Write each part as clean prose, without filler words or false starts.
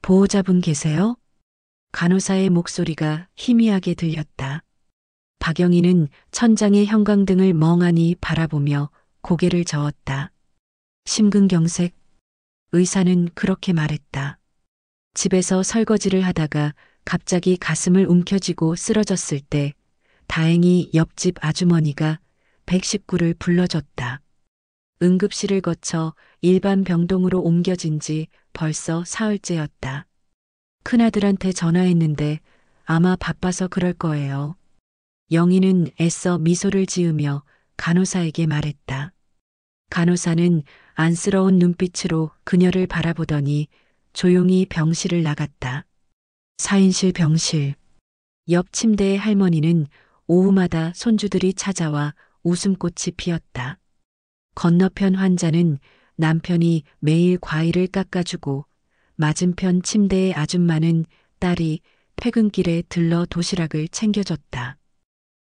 보호자분 계세요? 간호사의 목소리가 희미하게 들렸다. 박영희는 천장의 형광등을 멍하니 바라보며 고개를 저었다. 심근경색. 의사는 그렇게 말했다. 집에서 설거지를 하다가 갑자기 가슴을 움켜쥐고 쓰러졌을 때 다행히 옆집 아주머니가 119를 불러줬다. 응급실을 거쳐 일반 병동으로 옮겨진 지 벌써 사흘째였다. 큰아들한테 전화했는데 아마 바빠서 그럴 거예요. 영희는 애써 미소를 지으며 간호사에게 말했다. 간호사는 안쓰러운 눈빛으로 그녀를 바라보더니 조용히 병실을 나갔다. 4인실 병실. 옆 침대의 할머니는 오후마다 손주들이 찾아와 웃음꽃이 피었다. 건너편 환자는 남편이 매일 과일을 깎아주고 맞은편 침대의 아줌마는 딸이 퇴근길에 들러 도시락을 챙겨줬다.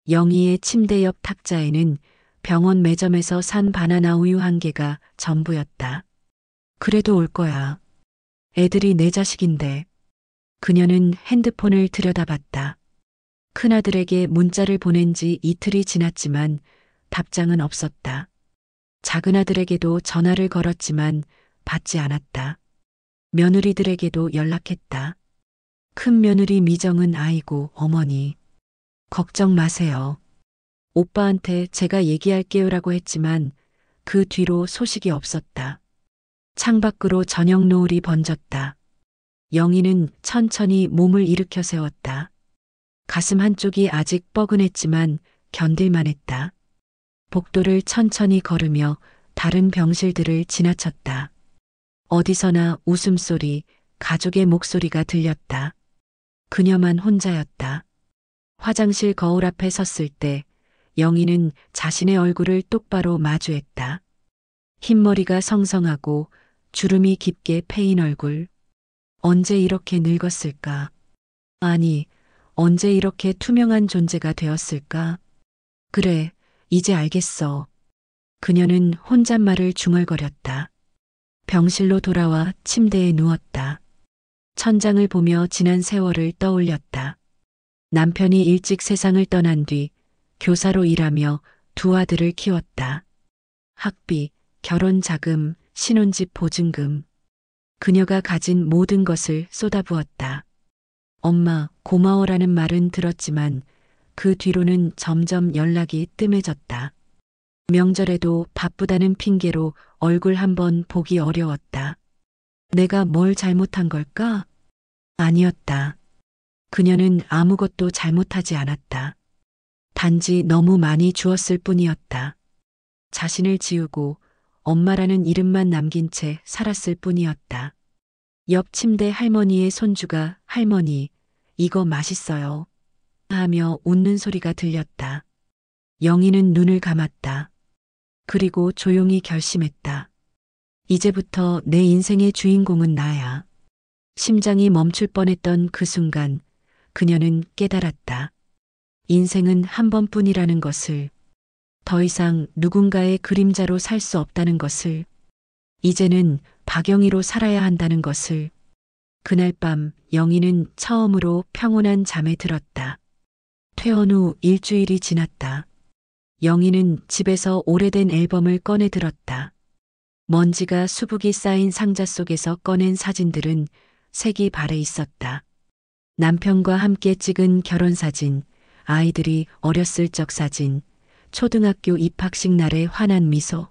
영희의 침대 옆 탁자에는 병원 매점에서 산 바나나 우유 1개가 전부였다. 그래도 올 거야. 애들이 내 자식인데. 그녀는 핸드폰을 들여다봤다. 큰아들에게 문자를 보낸 지 이틀이 지났지만 답장은 없었다. 작은아들에게도 전화를 걸었지만 받지 않았다. 며느리들에게도 연락했다. 큰며느리 미정은 아이고 어머니. 걱정 마세요. 오빠한테 제가 얘기할게요라고 했지만 그 뒤로 소식이 없었다. 창밖으로 저녁 노을이 번졌다. 영희는 천천히 몸을 일으켜 세웠다. 가슴 한쪽이 아직 뻐근했지만 견딜만 했다. 복도를 천천히 걸으며 다른 병실들을 지나쳤다. 어디서나 웃음소리, 가족의 목소리가 들렸다. 그녀만 혼자였다. 화장실 거울 앞에 섰을 때 영희는 자신의 얼굴을 똑바로 마주했다. 흰머리가 성성하고 주름이 깊게 패인 얼굴. 언제 이렇게 늙었을까? 아니, 언제 이렇게 투명한 존재가 되었을까? 그래, 이제 알겠어. 그녀는 혼잣말을 중얼거렸다. 병실로 돌아와 침대에 누웠다. 천장을 보며 지난 세월을 떠올렸다. 남편이 일찍 세상을 떠난 뒤 교사로 일하며 두 아들을 키웠다. 학비, 결혼 자금, 신혼집 보증금. 그녀가 가진 모든 것을 쏟아부었다. 엄마, 고마워라는 말은 들었지만 그 뒤로는 점점 연락이 뜸해졌다. 명절에도 바쁘다는 핑계로 얼굴 한번 보기 어려웠다. 내가 뭘 잘못한 걸까? 아니었다. 그녀는 아무것도 잘못하지 않았다. 단지 너무 많이 주었을 뿐이었다. 자신을 지우고 엄마라는 이름만 남긴 채 살았을 뿐이었다. 옆 침대 할머니의 손주가 할머니, 이거 맛있어요. 하며 웃는 소리가 들렸다. 영희는 눈을 감았다. 그리고 조용히 결심했다. 이제부터 내 인생의 주인공은 나야. 심장이 멈출 뻔했던 그 순간 그녀는 깨달았다. 인생은 한 번뿐이라는 것을, 더 이상 누군가의 그림자로 살 수 없다는 것을, 이제는 박영희로 살아야 한다는 것을. 그날 밤 영희는 처음으로 평온한 잠에 들었다. 퇴원 후 일주일이 지났다. 영희는 집에서 오래된 앨범을 꺼내 들었다. 먼지가 수북이 쌓인 상자 속에서 꺼낸 사진들은 색이 발해 있었다. 남편과 함께 찍은 결혼사진, 아이들이 어렸을 적 사진, 초등학교 입학식 날의 환한 미소.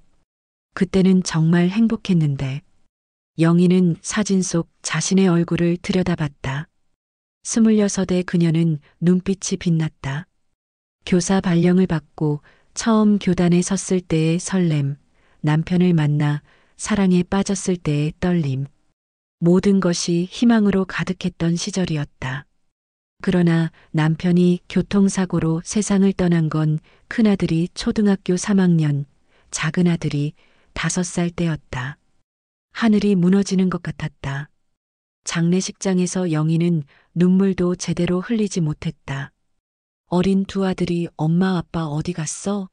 그때는 정말 행복했는데. 영희는 사진 속 자신의 얼굴을 들여다봤다. 26의 그녀는 눈빛이 빛났다. 교사 발령을 받고 처음 교단에 섰을 때의 설렘, 남편을 만나 사랑에 빠졌을 때의 떨림. 모든 것이 희망으로 가득했던 시절이었다. 그러나 남편이 교통사고로 세상을 떠난 건 큰아들이 초등학교 3학년, 작은아들이 5살 때였다. 하늘이 무너지는 것 같았다. 장례식장에서 영희는 눈물도 제대로 흘리지 못했다. 어린 두 아들이 엄마 아빠 어디 갔어?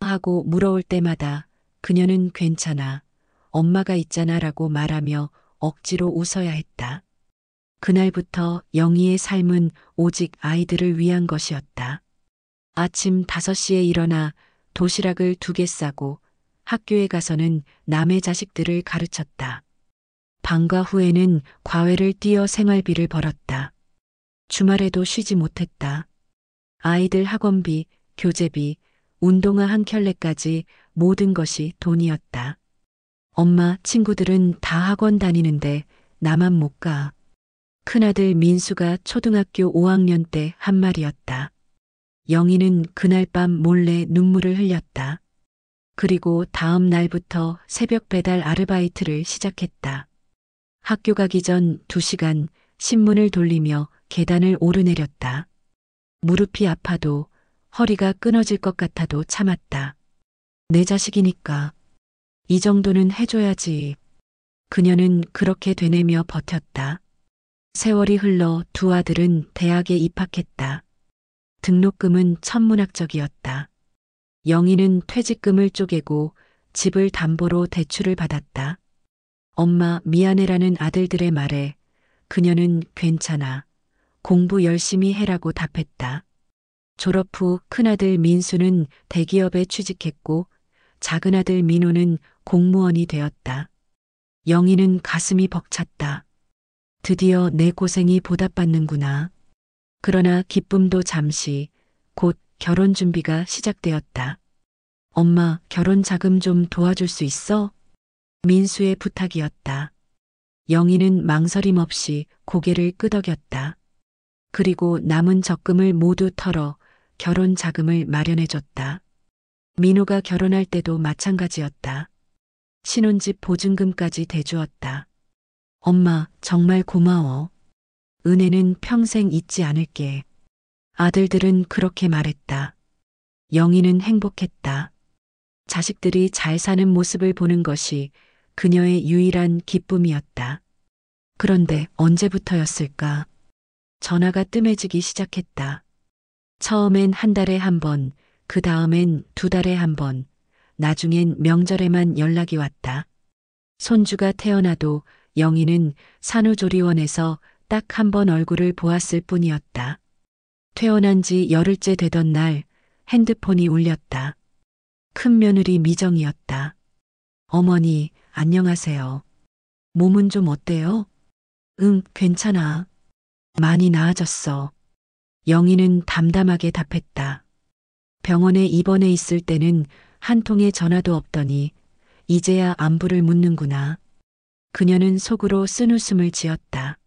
하고 물어올 때마다 그녀는 괜찮아, 엄마가 있잖아 라고 말하며 억지로 웃어야 했다. 그날부터 영희의 삶은 오직 아이들을 위한 것이었다. 아침 5시에 일어나 도시락을 2개 싸고 학교에 가서는 남의 자식들을 가르쳤다. 방과 후에는 과외를 뛰어 생활비를 벌었다. 주말에도 쉬지 못했다. 아이들 학원비, 교재비, 운동화 한 켤레까지 모든 것이 돈이었다. 엄마, 친구들은 다 학원 다니는데 나만 못 가. 큰아들 민수가 초등학교 5학년 때 한 말이었다. 영희는 그날 밤 몰래 눈물을 흘렸다. 그리고 다음 날부터 새벽 배달 아르바이트를 시작했다. 학교 가기 전 2시간 신문을 돌리며 계단을 오르내렸다. 무릎이 아파도 허리가 끊어질 것 같아도 참았다. 내 자식이니까 이 정도는 해줘야지. 그녀는 그렇게 되뇌며 버텼다. 세월이 흘러 2 아들은 대학에 입학했다. 등록금은 천문학적이었다. 영희는 퇴직금을 쪼개고 집을 담보로 대출을 받았다. 엄마 미안해라는 아들들의 말에 그녀는 괜찮아. 공부 열심히 해라고 답했다. 졸업 후 큰아들 민수는 대기업에 취직했고 작은아들 민호는 공무원이 되었다. 영희는 가슴이 벅찼다. 드디어 내 고생이 보답받는구나. 그러나 기쁨도 잠시, 곧 결혼 준비가 시작되었다. 엄마, 결혼 자금 좀 도와줄 수 있어? 민수의 부탁이었다. 영희는 망설임 없이 고개를 끄덕였다. 그리고 남은 적금을 모두 털어 결혼 자금을 마련해줬다. 민호가 결혼할 때도 마찬가지였다. 신혼집 보증금까지 대주었다. 엄마, 정말 고마워. 은혜는 평생 잊지 않을게. 아들들은 그렇게 말했다. 영희는 행복했다. 자식들이 잘 사는 모습을 보는 것이 그녀의 유일한 기쁨이었다. 그런데 언제부터였을까? 전화가 뜸해지기 시작했다. 처음엔 1달에 1번, 그 다음엔 2달에 1번, 나중엔 명절에만 연락이 왔다. 손주가 태어나도 영희는 산후조리원에서 딱 1번 얼굴을 보았을 뿐이었다. 퇴원한 지 열흘째 되던 날 핸드폰이 울렸다. 큰 며느리 미정이었다. 어머니, 안녕하세요. 몸은 좀 어때요? 응, 괜찮아. 많이 나아졌어. 영희는 담담하게 답했다. 병원에 입원해 있을 때는 한 통의 전화도 없더니 이제야 안부를 묻는구나. 그녀는 속으로 쓴웃음을 지었다.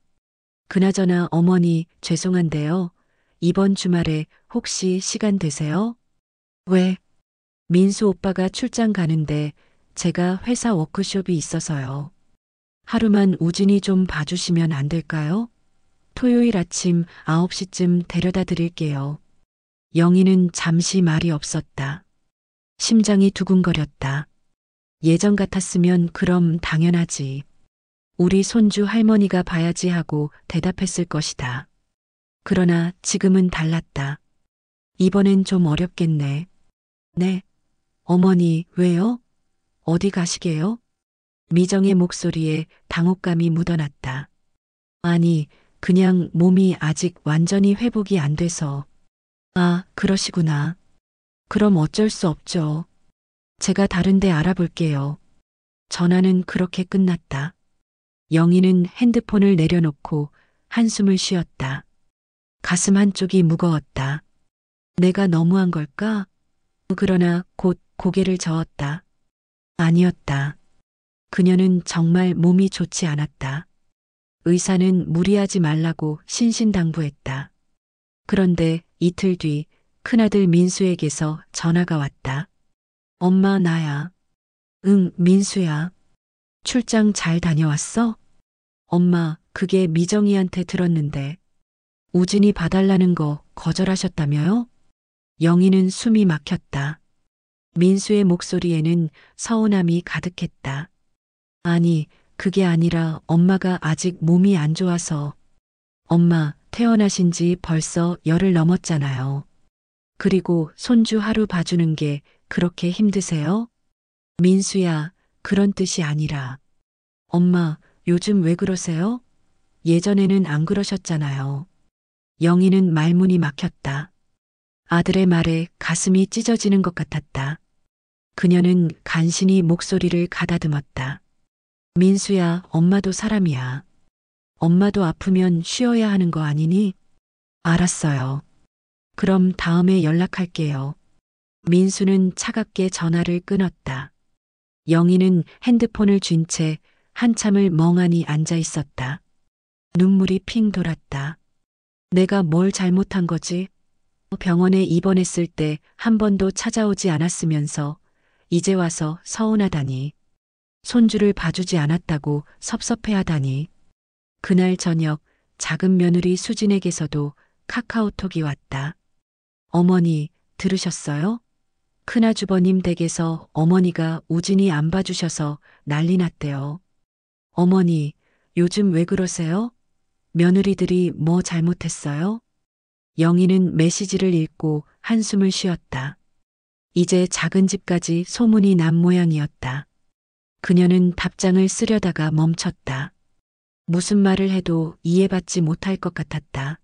그나저나 어머니, 죄송한데요. 이번 주말에 혹시 시간 되세요? 왜? 민수 오빠가 출장 가는데 제가 회사 워크숍이 있어서요. 하루만 우진이 좀 봐주시면 안 될까요? 토요일 아침 9시쯤 데려다 드릴게요. 영희는 잠시 말이 없었다. 심장이 두근거렸다. 예전 같았으면 그럼 당연하지. 우리 손주 할머니가 봐야지 하고 대답했을 것이다. 그러나 지금은 달랐다. 이번엔 좀 어렵겠네. 네. 어머니, 왜요? 어디 가시게요? 미정의 목소리에 당혹감이 묻어났다. 아니, 그냥 몸이 아직 완전히 회복이 안 돼서. 아, 그러시구나. 그럼 어쩔 수 없죠. 제가 다른 데 알아볼게요. 전화는 그렇게 끝났다. 영희는 핸드폰을 내려놓고 한숨을 쉬었다. 가슴 한쪽이 무거웠다. 내가 너무한 걸까? 그러나 곧 고개를 저었다. 아니었다. 그녀는 정말 몸이 좋지 않았다. 의사는 무리하지 말라고 신신당부했다. 그런데 이틀 뒤 큰아들 민수에게서 전화가 왔다. 엄마, 나야. 응, 민수야. 출장 잘 다녀왔어? 엄마, 그게 미정이한테 들었는데. 우진이 봐달라는 거 거절하셨다며요? 영희는 숨이 막혔다. 민수의 목소리에는 서운함이 가득했다. 아니, 그게 아니라 엄마가 아직 몸이 안 좋아서. 엄마, 퇴원하신 지 벌써 열흘 넘었잖아요. 그리고 손주 하루 봐주는 게 그렇게 힘드세요? 민수야, 그런 뜻이 아니라. 엄마, 요즘 왜 그러세요? 예전에는 안 그러셨잖아요. 영희는 말문이 막혔다. 아들의 말에 가슴이 찢어지는 것 같았다. 그녀는 간신히 목소리를 가다듬었다. 민수야, 엄마도 사람이야. 엄마도 아프면 쉬어야 하는 거 아니니? 알았어요. 그럼 다음에 연락할게요. 민수는 차갑게 전화를 끊었다. 영희는 핸드폰을 쥔 채 한참을 멍하니 앉아 있었다. 눈물이 핑 돌았다. 내가 뭘 잘못한 거지? 병원에 입원했을 때 한 번도 찾아오지 않았으면서 이제 와서 서운하다니. 손주를 봐주지 않았다고 섭섭해하다니. 그날 저녁 작은 며느리 수진에게서도 카카오톡이 왔다. 어머니, 들으셨어요? 큰아주버님 댁에서 어머니가 우진이 안 봐주셔서 난리 났대요. 어머니, 요즘 왜 그러세요? 며느리들이 뭐 잘못했어요? 영희는 메시지를 읽고 한숨을 쉬었다. 이제 작은 집까지 소문이 난 모양이었다. 그녀는 답장을 쓰려다가 멈췄다. 무슨 말을 해도 이해받지 못할 것 같았다.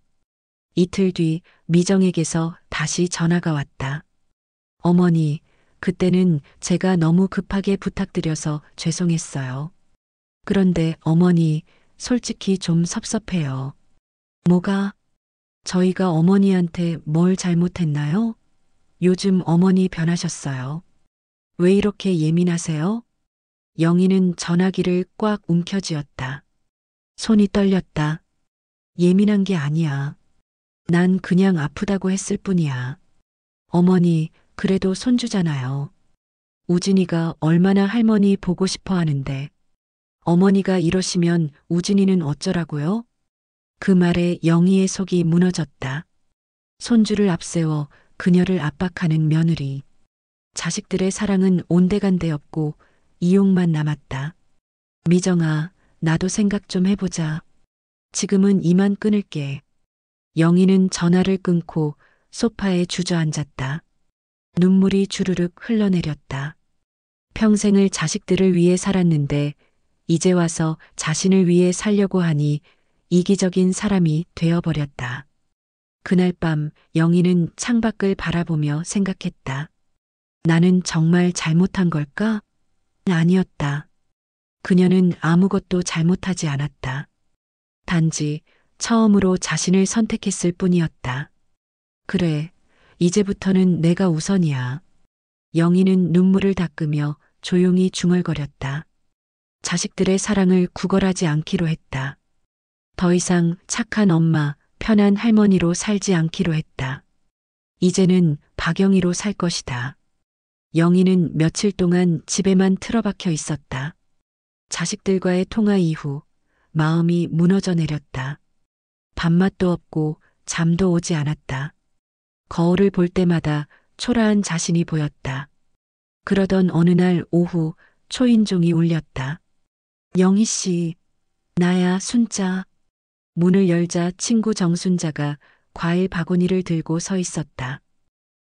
이틀 뒤 미정에게서 다시 전화가 왔다. 어머니, 그때는 제가 너무 급하게 부탁드려서 죄송했어요. 그런데 어머니, 솔직히 좀 섭섭해요. 뭐가? 저희가 어머니한테 뭘 잘못했나요? 요즘 어머니 변하셨어요. 왜 이렇게 예민하세요? 영희는 전화기를 꽉 움켜쥐었다. 손이 떨렸다. 예민한 게 아니야. 난 그냥 아프다고 했을 뿐이야. 어머니, 그래도 손주잖아요. 우진이가 얼마나 할머니 보고 싶어 하는데. 어머니가 이러시면 우진이는 어쩌라고요? 그 말에 영희의 속이 무너졌다. 손주를 앞세워 그녀를 압박하는 며느리. 자식들의 사랑은 온데간데 없고 이용만 남았다. 미정아, 나도 생각 좀 해보자. 지금은 이만 끊을게. 영희는 전화를 끊고 소파에 주저앉았다. 눈물이 주르륵 흘러내렸다. 평생을 자식들을 위해 살았는데 이제 와서 자신을 위해 살려고 하니 이기적인 사람이 되어버렸다. 그날 밤 영희는 창밖을 바라보며 생각했다. 나는 정말 잘못한 걸까? 아니었다. 그녀는 아무것도 잘못하지 않았다. 단지 처음으로 자신을 선택했을 뿐이었다. 그래, 이제부터는 내가 우선이야. 영희는 눈물을 닦으며 조용히 중얼거렸다. 자식들의 사랑을 구걸하지 않기로 했다. 더 이상 착한 엄마, 편한 할머니로 살지 않기로 했다. 이제는 박영희로 살 것이다. 영희는 며칠 동안 집에만 틀어박혀 있었다. 자식들과의 통화 이후 마음이 무너져 내렸다. 밥맛도 없고 잠도 오지 않았다. 거울을 볼 때마다 초라한 자신이 보였다. 그러던 어느 날 오후 초인종이 울렸다. 영희 씨, 나야 순자. 문을 열자 친구 정순자가 과일 바구니를 들고 서 있었다.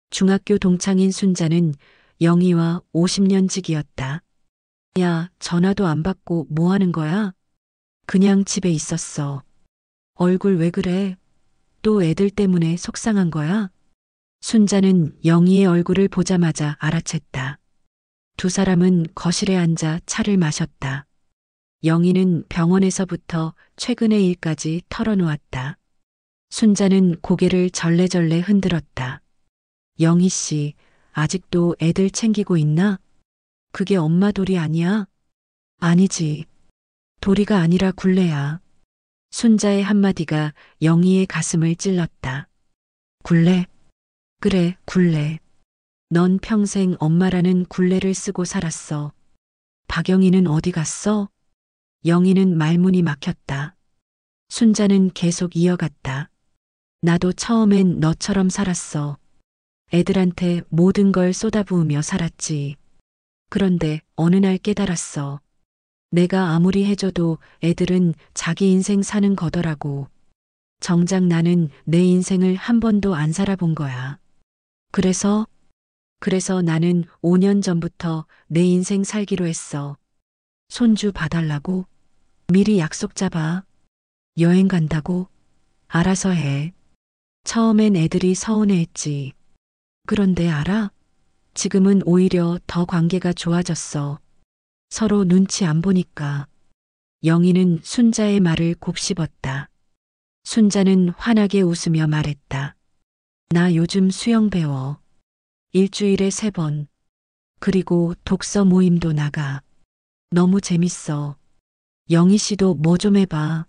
중학교 동창인 순자는 영희와 50년 지기였다. 야, 전화도 안 받고 뭐 하는 거야? 그냥 집에 있었어. 얼굴 왜 그래? 또 애들 때문에 속상한 거야? 순자는 영희의 얼굴을 보자마자 알아챘다. 두 사람은 거실에 앉아 차를 마셨다. 영희는 병원에서부터 최근의 일까지 털어놓았다. 순자는 고개를 절레절레 흔들었다. 영희 씨, 아직도 애들 챙기고 있나? 그게 엄마 도리 아니야? 아니지. 도리가 아니라 굴레야. 순자의 한마디가 영희의 가슴을 찔렀다. 굴레? 그래, 굴레. 넌 평생 엄마라는 굴레를 쓰고 살았어. 박영희는 어디 갔어? 영희는 말문이 막혔다. 순자는 계속 이어갔다. 나도 처음엔 너처럼 살았어. 애들한테 모든 걸 쏟아부으며 살았지. 그런데 어느 날 깨달았어. 내가 아무리 해줘도 애들은 자기 인생 사는 거더라고. 정작 나는 내 인생을 한 번도 안 살아본 거야. 그래서 나는 5년 전부터 내 인생 살기로 했어. 손주 봐달라고? 미리 약속 잡아. 여행 간다고? 알아서 해. 처음엔 애들이 서운해했지. 그런데 알아? 지금은 오히려 더 관계가 좋아졌어. 서로 눈치 안 보니까. 영희는 순자의 말을 곱씹었다. 순자는 환하게 웃으며 말했다. 나 요즘 수영 배워. 일주일에 3번. 그리고 독서 모임도 나가. 너무 재밌어. 영희 씨도 뭐 좀 해봐.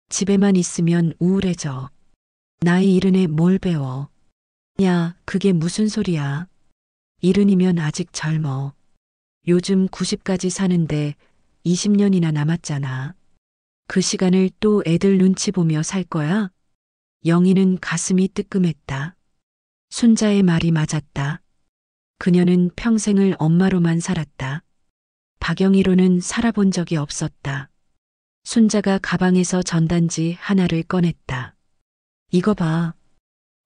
집에만 있으면 우울해져. 나이 70에 뭘 배워. 야, 그게 무슨 소리야. 70이면 아직 젊어. 요즘 90까지 사는데 20년이나 남았잖아. 그 시간을 또 애들 눈치 보며 살 거야? 영희는 가슴이 뜨끔했다. 순자의 말이 맞았다. 그녀는 평생을 엄마로만 살았다. 박영희로는 살아본 적이 없었다. 순자가 가방에서 전단지 하나를 꺼냈다. 이거 봐.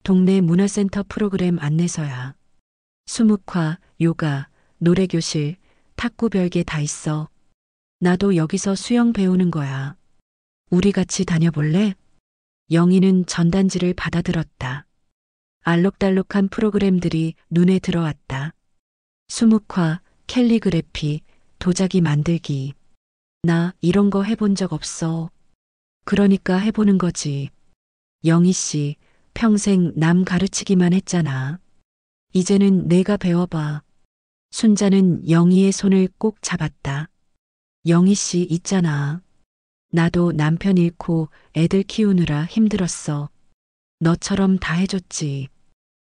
동네 문화센터 프로그램 안내서야. 수묵화, 요가, 노래교실, 탁구 별게 다 있어. 나도 여기서 수영 배우는 거야. 우리 같이 다녀볼래? 영희는 전단지를 받아들었다. 알록달록한 프로그램들이 눈에 들어왔다. 수묵화, 캘리그래피, 도자기 만들기. 나 이런 거 해본 적 없어. 그러니까 해보는 거지. 영희 씨, 평생 남 가르치기만 했잖아. 이제는 내가 배워봐. 순자는 영희의 손을 꼭 잡았다. 영희 씨 있잖아. 나도 남편 잃고 애들 키우느라 힘들었어. 너처럼 다 해줬지.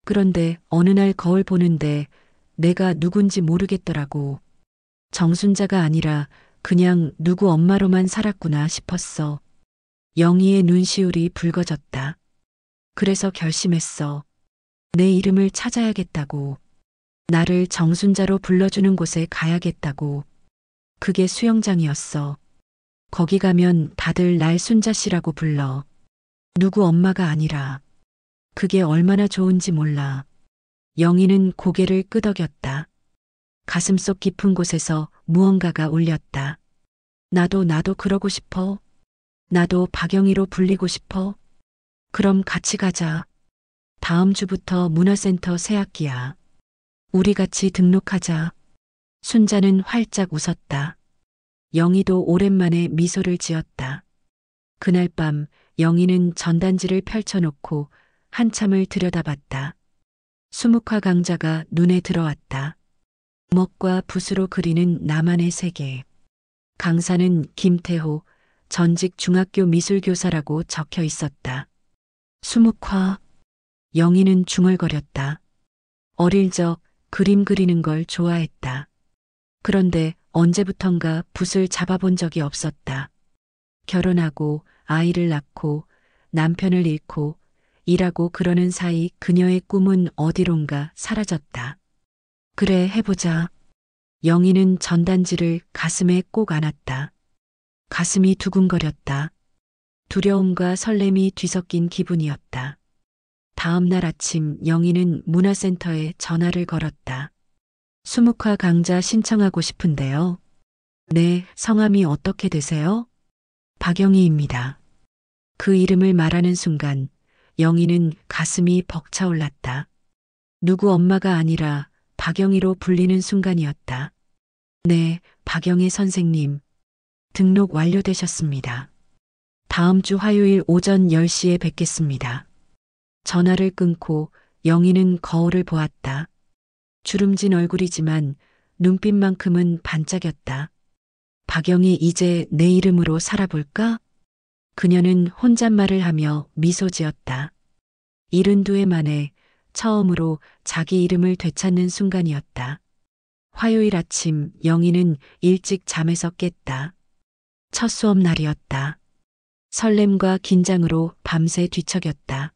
그런데 어느 날 거울 보는데 내가 누군지 모르겠더라고. 정순자가 아니라 그냥 누구 엄마로만 살았구나 싶었어. 영희의 눈시울이 붉어졌다. 그래서 결심했어. 내 이름을 찾아야겠다고. 나를 정순자로 불러주는 곳에 가야겠다고. 그게 수영장이었어. 거기 가면 다들 날 순자 씨라고 불러. 누구 엄마가 아니라. 그게 얼마나 좋은지 몰라. 영희는 고개를 끄덕였다. 가슴속 깊은 곳에서 무언가가 울렸다. 나도 그러고 싶어. 나도 박영희로 불리고 싶어. 그럼 같이 가자. 다음 주부터 문화센터 새 학기야. 우리 같이 등록하자. 순자는 활짝 웃었다. 영희도 오랜만에 미소를 지었다. 그날 밤 영희는 전단지를 펼쳐놓고 한참을 들여다봤다. 수묵화 강자가 눈에 들어왔다. 먹과 붓으로 그리는 나만의 세계. 강사는 김태호, 전직 중학교 미술교사라고 적혀 있었다. 수묵화. 영희는 중얼거렸다. 어릴 적 그림 그리는 걸 좋아했다. 그런데 언제부턴가 붓을 잡아본 적이 없었다. 결혼하고 아이를 낳고 남편을 잃고 일하고 그러는 사이 그녀의 꿈은 어디론가 사라졌다. 그래, 해보자. 영희는 전단지를 가슴에 꼭 안았다. 가슴이 두근거렸다. 두려움과 설렘이 뒤섞인 기분이었다. 다음 날 아침 영희는 문화센터에 전화를 걸었다. 수묵화 강좌 신청하고 싶은데요. 네, 성함이 어떻게 되세요? 박영희입니다. 그 이름을 말하는 순간 영희는 가슴이 벅차올랐다. 누구 엄마가 아니라 박영희로 불리는 순간이었다. 네, 박영희 선생님. 등록 완료되셨습니다. 다음 주 화요일 오전 10시에 뵙겠습니다. 전화를 끊고 영희는 거울을 보았다. 주름진 얼굴이지만 눈빛만큼은 반짝였다. 박영희 이제 내 이름으로 살아볼까? 그녀는 혼잣말을 하며 미소 지었다. 72회 만에 처음으로 자기 이름을 되찾는 순간이었다. 화요일 아침 영희는 일찍 잠에서 깼다. 첫 수업 날이었다. 설렘과 긴장으로 밤새 뒤척였다.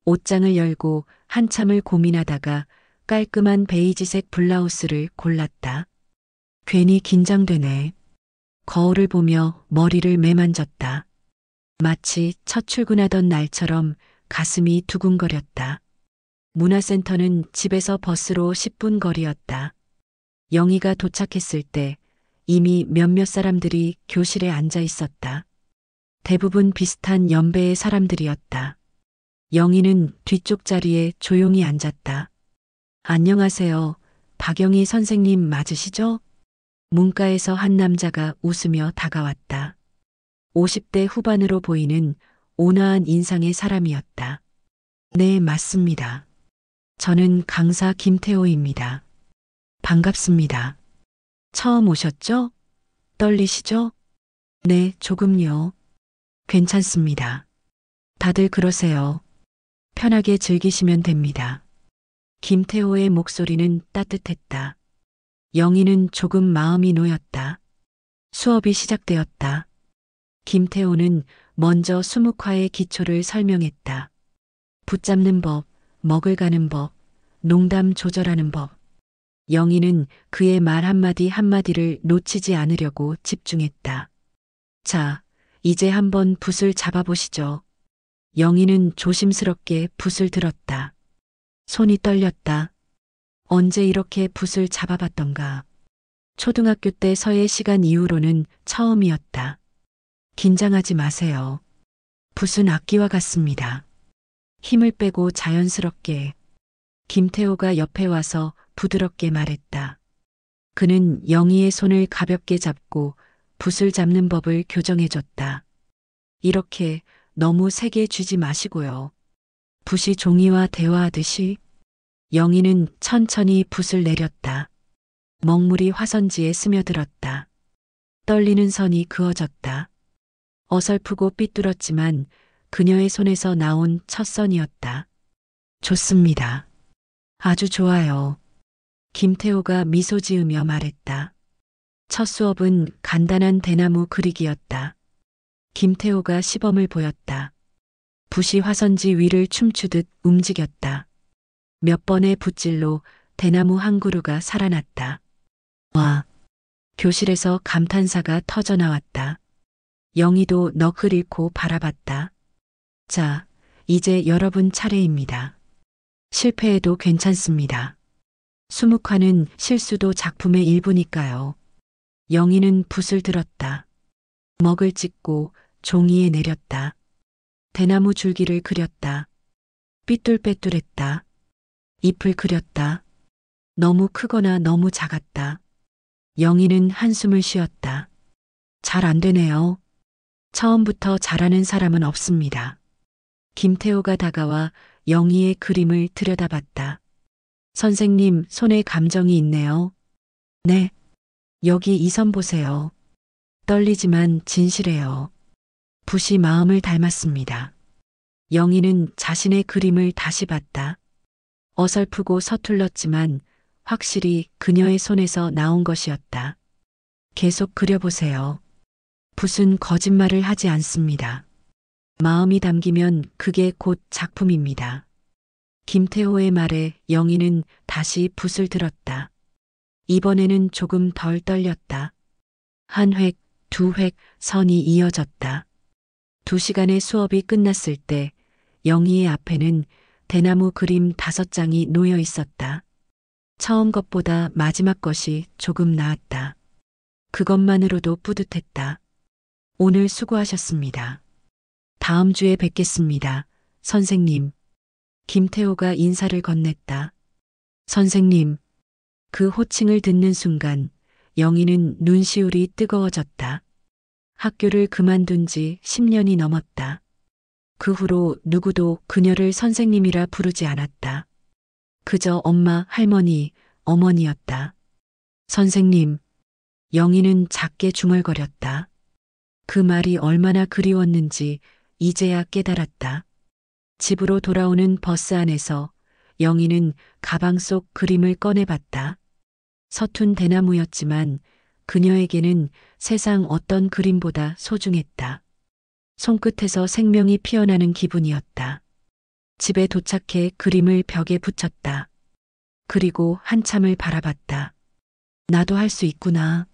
옷장을 열고 한참을 고민하다가 깔끔한 베이지색 블라우스를 골랐다. 괜히 긴장되네. 거울을 보며 머리를 매만졌다. 마치 첫 출근하던 날처럼 가슴이 두근거렸다. 문화센터는 집에서 버스로 10분 거리였다. 영희가 도착했을 때 이미 몇몇 사람들이 교실에 앉아 있었다. 대부분 비슷한 연배의 사람들이었다. 영희는 뒤쪽 자리에 조용히 앉았다. 안녕하세요. 박영희 선생님 맞으시죠? 문가에서 한 남자가 웃으며 다가왔다. 50대 후반으로 보이는 온화한 인상의 사람이었다. 네, 맞습니다. 저는 강사 김태호입니다. 반갑습니다. 처음 오셨죠? 떨리시죠? 네, 조금요. 괜찮습니다. 다들 그러세요. 편하게 즐기시면 됩니다. 김태호의 목소리는 따뜻했다. 영희는 조금 마음이 놓였다. 수업이 시작되었다. 김태호는 먼저 수묵화의 기초를 설명했다. 붙잡는 법, 먹을 가는 법, 농담 조절하는 법. 영희는 그의 말 한마디 한마디를 놓치지 않으려고 집중했다. 자, 이제 한번 붓을 잡아보시죠. 영희는 조심스럽게 붓을 들었다. 손이 떨렸다. 언제 이렇게 붓을 잡아봤던가. 초등학교 때 서예 시간 이후로는 처음이었다. 긴장하지 마세요. 붓은 악기와 같습니다. 힘을 빼고 자연스럽게. 김태호가 옆에 와서 부드럽게 말했다. 그는 영희의 손을 가볍게 잡고 붓을 잡는 법을 교정해줬다. 이렇게 너무 세게 쥐지 마시고요. 붓이 종이와 대화하듯이. 영희는 천천히 붓을 내렸다. 먹물이 화선지에 스며들었다. 떨리는 선이 그어졌다. 어설프고 삐뚤었지만 그녀의 손에서 나온 첫 선이었다. 좋습니다. 아주 좋아요. 김태호가 미소 지으며 말했다. 첫 수업은 간단한 대나무 그리기였다. 김태호가 시범을 보였다. 붓이 화선지 위를 춤추듯 움직였다. 몇 번의 붓질로 대나무 한 그루가 살아났다. 와! 교실에서 감탄사가 터져나왔다. 영희도 넋을 잃고 바라봤다. 자, 이제 여러분 차례입니다. 실패해도 괜찮습니다. 수묵화는 실수도 작품의 일부니까요. 영희는 붓을 들었다. 먹을 찍고 종이에 내렸다. 대나무 줄기를 그렸다. 삐뚤빼뚤했다. 잎을 그렸다. 너무 크거나 너무 작았다. 영희는 한숨을 쉬었다. 잘 안 되네요. 처음부터 잘하는 사람은 없습니다. 김태호가 다가와 영희의 그림을 들여다봤다. 선생님, 손에 감정이 있네요. 네. 여기 이 선 보세요. 떨리지만 진실해요. 붓이 마음을 닮았습니다. 영희는 자신의 그림을 다시 봤다. 어설프고 서툴렀지만 확실히 그녀의 손에서 나온 것이었다. 계속 그려보세요. 붓은 거짓말을 하지 않습니다. 마음이 담기면 그게 곧 작품입니다. 김태호의 말에 영희는 다시 붓을 들었다. 이번에는 조금 덜 떨렸다. 한 획, 두 획 선이 이어졌다. 2시간의 수업이 끝났을 때 영희의 앞에는 대나무 그림 5장이 놓여 있었다. 처음 것보다 마지막 것이 조금 나았다. 그것만으로도 뿌듯했다. 오늘 수고하셨습니다. 다음 주에 뵙겠습니다. 선생님. 김태호가 인사를 건넸다. 선생님. 그 호칭을 듣는 순간 영희는 눈시울이 뜨거워졌다. 학교를 그만둔 지 10년이 넘었다. 그 후로 누구도 그녀를 선생님이라 부르지 않았다. 그저 엄마, 할머니, 어머니였다. 선생님. 영희는 작게 중얼거렸다. 그 말이 얼마나 그리웠는지 이제야 깨달았다. 집으로 돌아오는 버스 안에서 영희는 가방 속 그림을 꺼내봤다. 서툰 대나무였지만 그녀에게는 세상 어떤 그림보다 소중했다. 손끝에서 생명이 피어나는 기분이었다. 집에 도착해 그림을 벽에 붙였다. 그리고 한참을 바라봤다. 나도 할 수 있구나.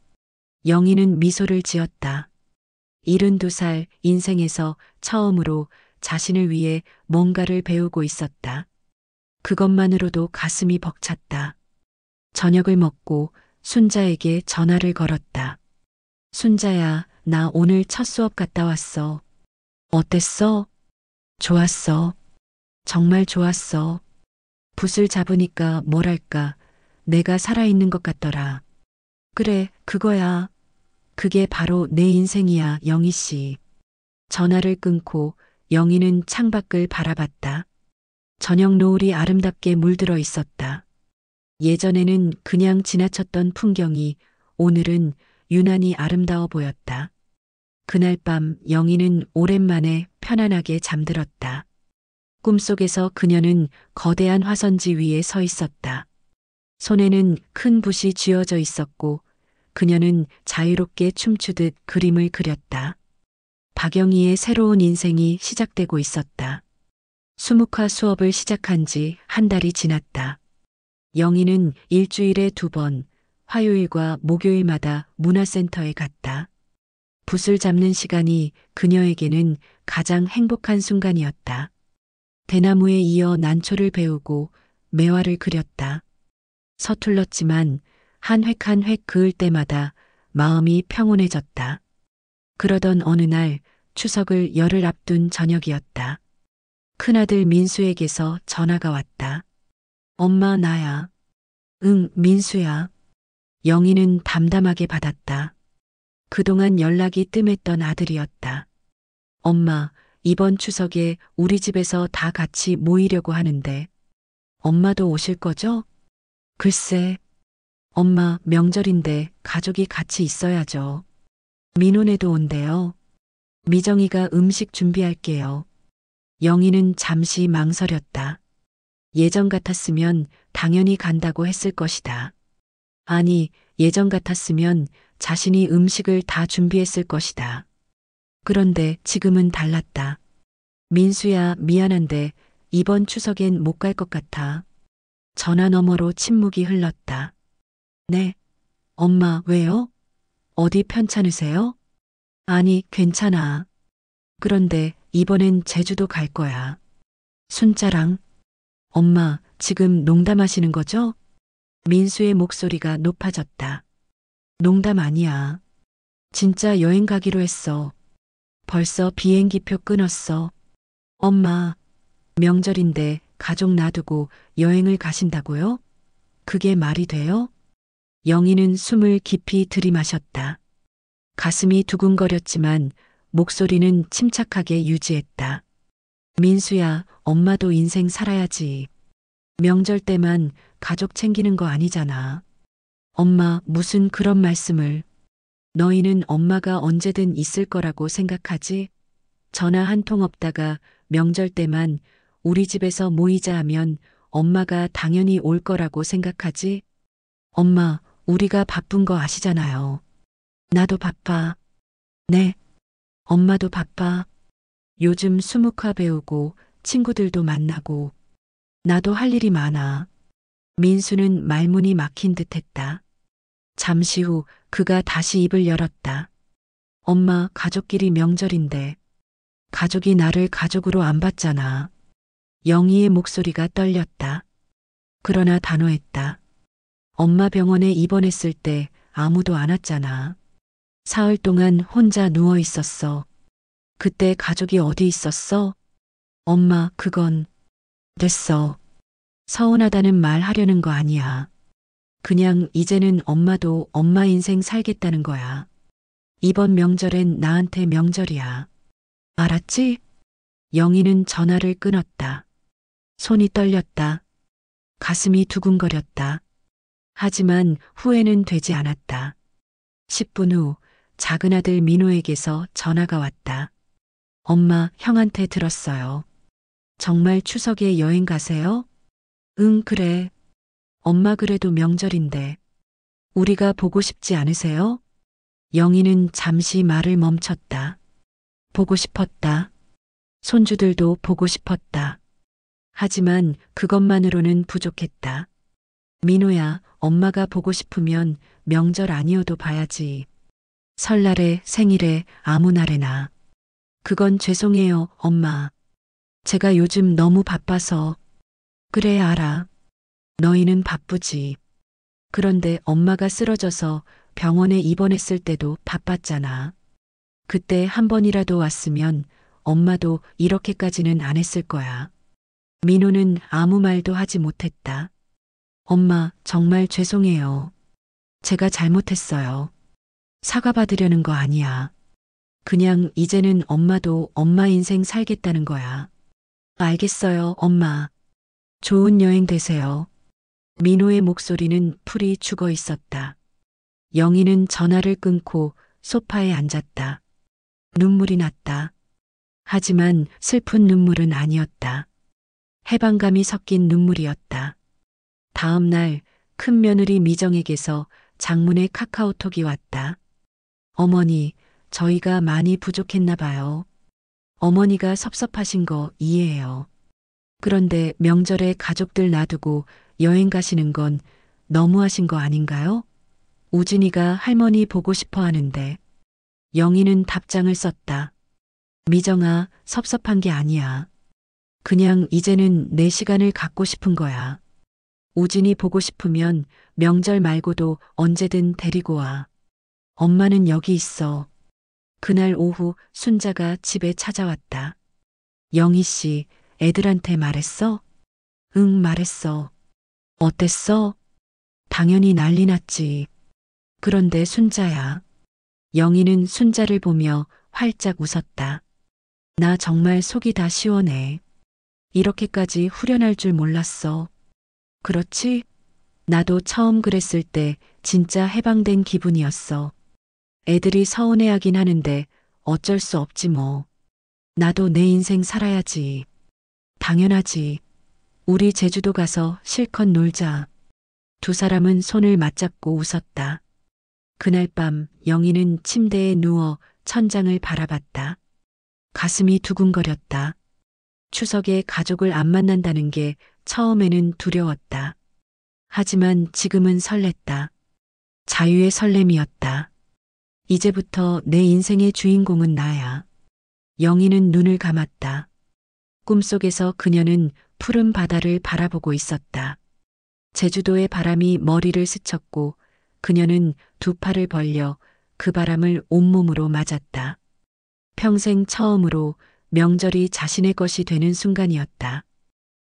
영희는 미소를 지었다. 72살 인생에서 처음으로 자신을 위해 뭔가를 배우고 있었다. 그것만으로도 가슴이 벅찼다. 저녁을 먹고 순자에게 전화를 걸었다. 순자야, 나 오늘 첫 수업 갔다 왔어. 어땠어? 좋았어. 정말 좋았어. 붓을 잡으니까 뭐랄까, 내가 살아있는 것 같더라. 그래, 그거야. 그게 바로 내 인생이야, 영희 씨. 전화를 끊고 영희는 창밖을 바라봤다. 저녁 노을이 아름답게 물들어 있었다. 예전에는 그냥 지나쳤던 풍경이 오늘은 유난히 아름다워 보였다. 그날 밤 영희는 오랜만에 편안하게 잠들었다. 꿈속에서 그녀는 거대한 화선지 위에 서 있었다. 손에는 큰 붓이 쥐어져 있었고 그녀는 자유롭게 춤추듯 그림을 그렸다. 박영희의 새로운 인생이 시작되고 있었다. 수묵화 수업을 시작한 지 한 달이 지났다. 영희는 일주일에 2번, 화요일과 목요일마다 문화센터에 갔다. 붓을 잡는 시간이 그녀에게는 가장 행복한 순간이었다. 대나무에 이어 난초를 배우고 매화를 그렸다. 서툴렀지만 한 획 한 획 그을 때마다 마음이 평온해졌다. 그러던 어느 날 추석을 열흘 앞둔 저녁이었다. 큰아들 민수에게서 전화가 왔다. 엄마, 나야. 응, 민수야. 영희는 담담하게 받았다. 그동안 연락이 뜸했던 아들이었다. 엄마, 이번 추석에 우리 집에서 다 같이 모이려고 하는데 엄마도 오실 거죠? 글쎄, 엄마 명절인데 가족이 같이 있어야죠. 민호네도 온대요. 미정이가 음식 준비할게요. 영희는 잠시 망설였다. 예전 같았으면 당연히 간다고 했을 것이다. 아니, 예전 같았으면 자신이 음식을 다 준비했을 것이다. 그런데 지금은 달랐다. 민수야, 미안한데 이번 추석엔 못 갈 것 같아. 전화 너머로 침묵이 흘렀다. 네. 엄마, 왜요? 어디 편찮으세요? 아니, 괜찮아. 그런데 이번엔 제주도 갈 거야. 순자랑. 엄마, 지금 농담하시는 거죠? 민수의 목소리가 높아졌다. 농담 아니야. 진짜 여행 가기로 했어. 벌써 비행기표 끊었어. 엄마, 명절인데 가족 놔두고 여행을 가신다고요? 그게 말이 돼요? 영희는 숨을 깊이 들이마셨다. 가슴이 두근거렸지만 목소리는 침착하게 유지했다. 민수야, 엄마도 인생 살아야지. 명절 때만 가족 챙기는 거 아니잖아. 엄마, 무슨 그런 말씀을. 너희는 엄마가 언제든 있을 거라고 생각하지? 전화 한 통 없다가 명절 때만 우리 집에서 모이자 하면 엄마가 당연히 올 거라고 생각하지? 엄마, 우리가 바쁜 거 아시잖아요. 나도 바빠. 네. 엄마도 바빠. 요즘 수묵화 배우고 친구들도 만나고 나도 할 일이 많아. 민수는 말문이 막힌 듯 했다. 잠시 후 그가 다시 입을 열었다. 엄마, 가족끼리 명절인데 가족이 나를 가족으로 안 봤잖아. 영희의 목소리가 떨렸다. 그러나 단호했다. 엄마 병원에 입원했을 때 아무도 안 왔잖아. 사흘 동안 혼자 누워 있었어. 그때 가족이 어디 있었어? 엄마, 그건 됐어. 서운하다는 말 하려는 거 아니야. 그냥 이제는 엄마도 엄마 인생 살겠다는 거야. 이번 명절엔 나한테 명절이야. 알았지? 영희는 전화를 끊었다. 손이 떨렸다. 가슴이 두근거렸다. 하지만 후회는 되지 않았다. 10분 후 작은 아들 민호에게서 전화가 왔다. 엄마, 형한테 들었어요. 정말 추석에 여행 가세요? 응, 그래. 엄마 그래도 명절인데. 우리가 보고 싶지 않으세요? 영희는 잠시 말을 멈췄다. 보고 싶었다. 손주들도 보고 싶었다. 하지만 그것만으로는 부족했다. 민호야, 엄마가 보고 싶으면 명절 아니어도 봐야지. 설날에, 생일에, 아무 날에나. 그건 죄송해요, 엄마. 제가 요즘 너무 바빠서. 그래, 알아. 너희는 바쁘지. 그런데 엄마가 쓰러져서 병원에 입원했을 때도 바빴잖아. 그때 한 번이라도 왔으면 엄마도 이렇게까지는 안 했을 거야. 민호는 아무 말도 하지 못했다. 엄마, 정말 죄송해요. 제가 잘못했어요. 사과받으려는 거 아니야. 그냥 이제는 엄마도 엄마 인생 살겠다는 거야. 알겠어요, 엄마. 좋은 여행 되세요. 민호의 목소리는 풀이 죽어 있었다. 영희는 전화를 끊고 소파에 앉았다. 눈물이 났다. 하지만 슬픈 눈물은 아니었다. 해방감이 섞인 눈물이었다. 다음 날 큰 며느리 미정에게서 장문의 카카오톡이 왔다. 어머니, 저희가 많이 부족했나 봐요. 어머니가 섭섭하신 거 이해해요. 그런데 명절에 가족들 놔두고 여행 가시는 건 너무하신 거 아닌가요? 우진이가 할머니 보고 싶어 하는데. 영희는 답장을 썼다. 미정아, 섭섭한 게 아니야. 그냥 이제는 내 시간을 갖고 싶은 거야. 우진이 보고 싶으면 명절 말고도 언제든 데리고 와. 엄마는 여기 있어. 그날 오후 순자가 집에 찾아왔다. 영희 씨, 애들한테 말했어? 응, 말했어. 어땠어? 당연히 난리 났지. 그런데 순자야. 영희는 순자를 보며 활짝 웃었다. 나 정말 속이 다 시원해. 이렇게까지 후련할 줄 몰랐어. 그렇지? 나도 처음 그랬을 때 진짜 해방된 기분이었어. 애들이 서운해하긴 하는데 어쩔 수 없지 뭐. 나도 내 인생 살아야지. 당연하지. 우리 제주도 가서 실컷 놀자. 두 사람은 손을 맞잡고 웃었다. 그날 밤 영희는 침대에 누워 천장을 바라봤다. 가슴이 두근거렸다. 추석에 가족을 안 만난다는 게 처음에는 두려웠다. 하지만 지금은 설렜다. 자유의 설렘이었다. 이제부터 내 인생의 주인공은 나야. 영희는 눈을 감았다. 꿈속에서 그녀는 푸른 바다를 바라보고 있었다. 제주도의 바람이 머리를 스쳤고 그녀는 두 팔을 벌려 그 바람을 온몸으로 맞았다. 평생 처음으로 명절이 자신의 것이 되는 순간이었다.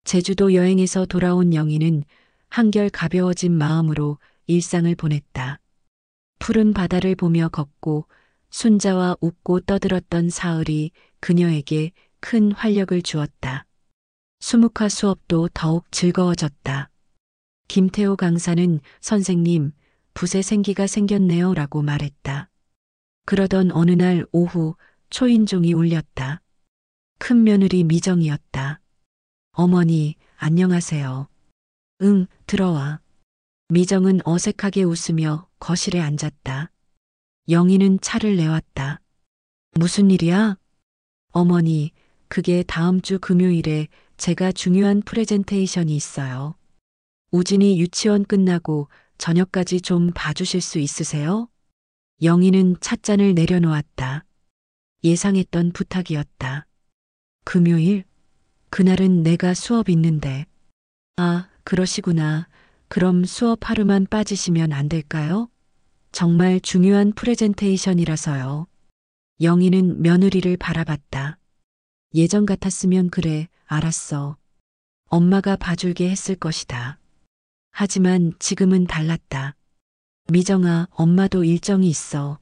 제주도 여행에서 돌아온 영희는 한결 가벼워진 마음으로 일상을 보냈다. 푸른 바다를 보며 걷고 순자와 웃고 떠들었던 사흘이 그녀에게 큰 활력을 주었다. 수묵화 수업도 더욱 즐거워졌다. 김태호 강사는 선생님, 붓에 생기가 생겼네요 라고 말했다. 그러던 어느 날 오후 초인종이 울렸다. 큰 며느리 미정이었다. 어머니, 안녕하세요. 응, 들어와. 미정은 어색하게 웃으며 거실에 앉았다. 영희는 차를 내왔다. 무슨 일이야? 어머니, 그게 다음 주 금요일에 제가 중요한 프레젠테이션이 있어요. 우진이 유치원 끝나고 저녁까지 좀 봐주실 수 있으세요? 영희는 찻잔을 내려놓았다. 예상했던 부탁이었다. 금요일? 그날은 내가 수업 있는데. 아, 그러시구나. 그럼 수업 하루만 빠지시면 안 될까요? 정말 중요한 프레젠테이션이라서요. 영희는 며느리를 바라봤다. 예전 같았으면 그래, 알았어. 엄마가 봐줄게 했을 것이다. 하지만 지금은 달랐다. 미정아, 엄마도 일정이 있어.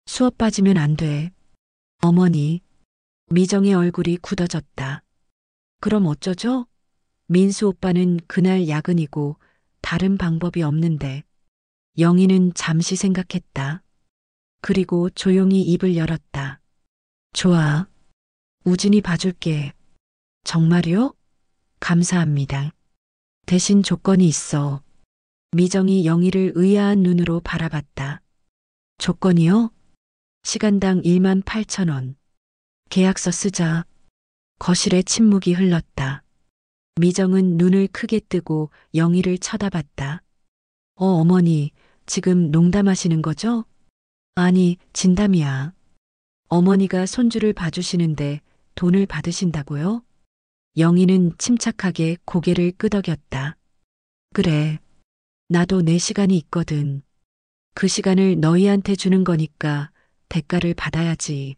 수업 빠지면 안 돼. 어머니. 미정의 얼굴이 굳어졌다. 그럼 어쩌죠? 민수 오빠는 그날 야근이고 다른 방법이 없는데. 영희는 잠시 생각했다. 그리고 조용히 입을 열었다. 좋아. 우진이 봐줄게. 정말요? 감사합니다. 대신 조건이 있어. 미정이 영희를 의아한 눈으로 바라봤다. 조건이요? 시간당 18,000원. 계약서 쓰자. 거실에 침묵이 흘렀다. 미정은 눈을 크게 뜨고 영희를 쳐다봤다. 어머니, 지금 농담하시는 거죠? 아니, 진담이야. 어머니가 손주를 봐주시는데 돈을 받으신다고요? 영희는 침착하게 고개를 끄덕였다. 그래. 나도 내 시간이 있거든. 그 시간을 너희한테 주는 거니까 대가를 받아야지.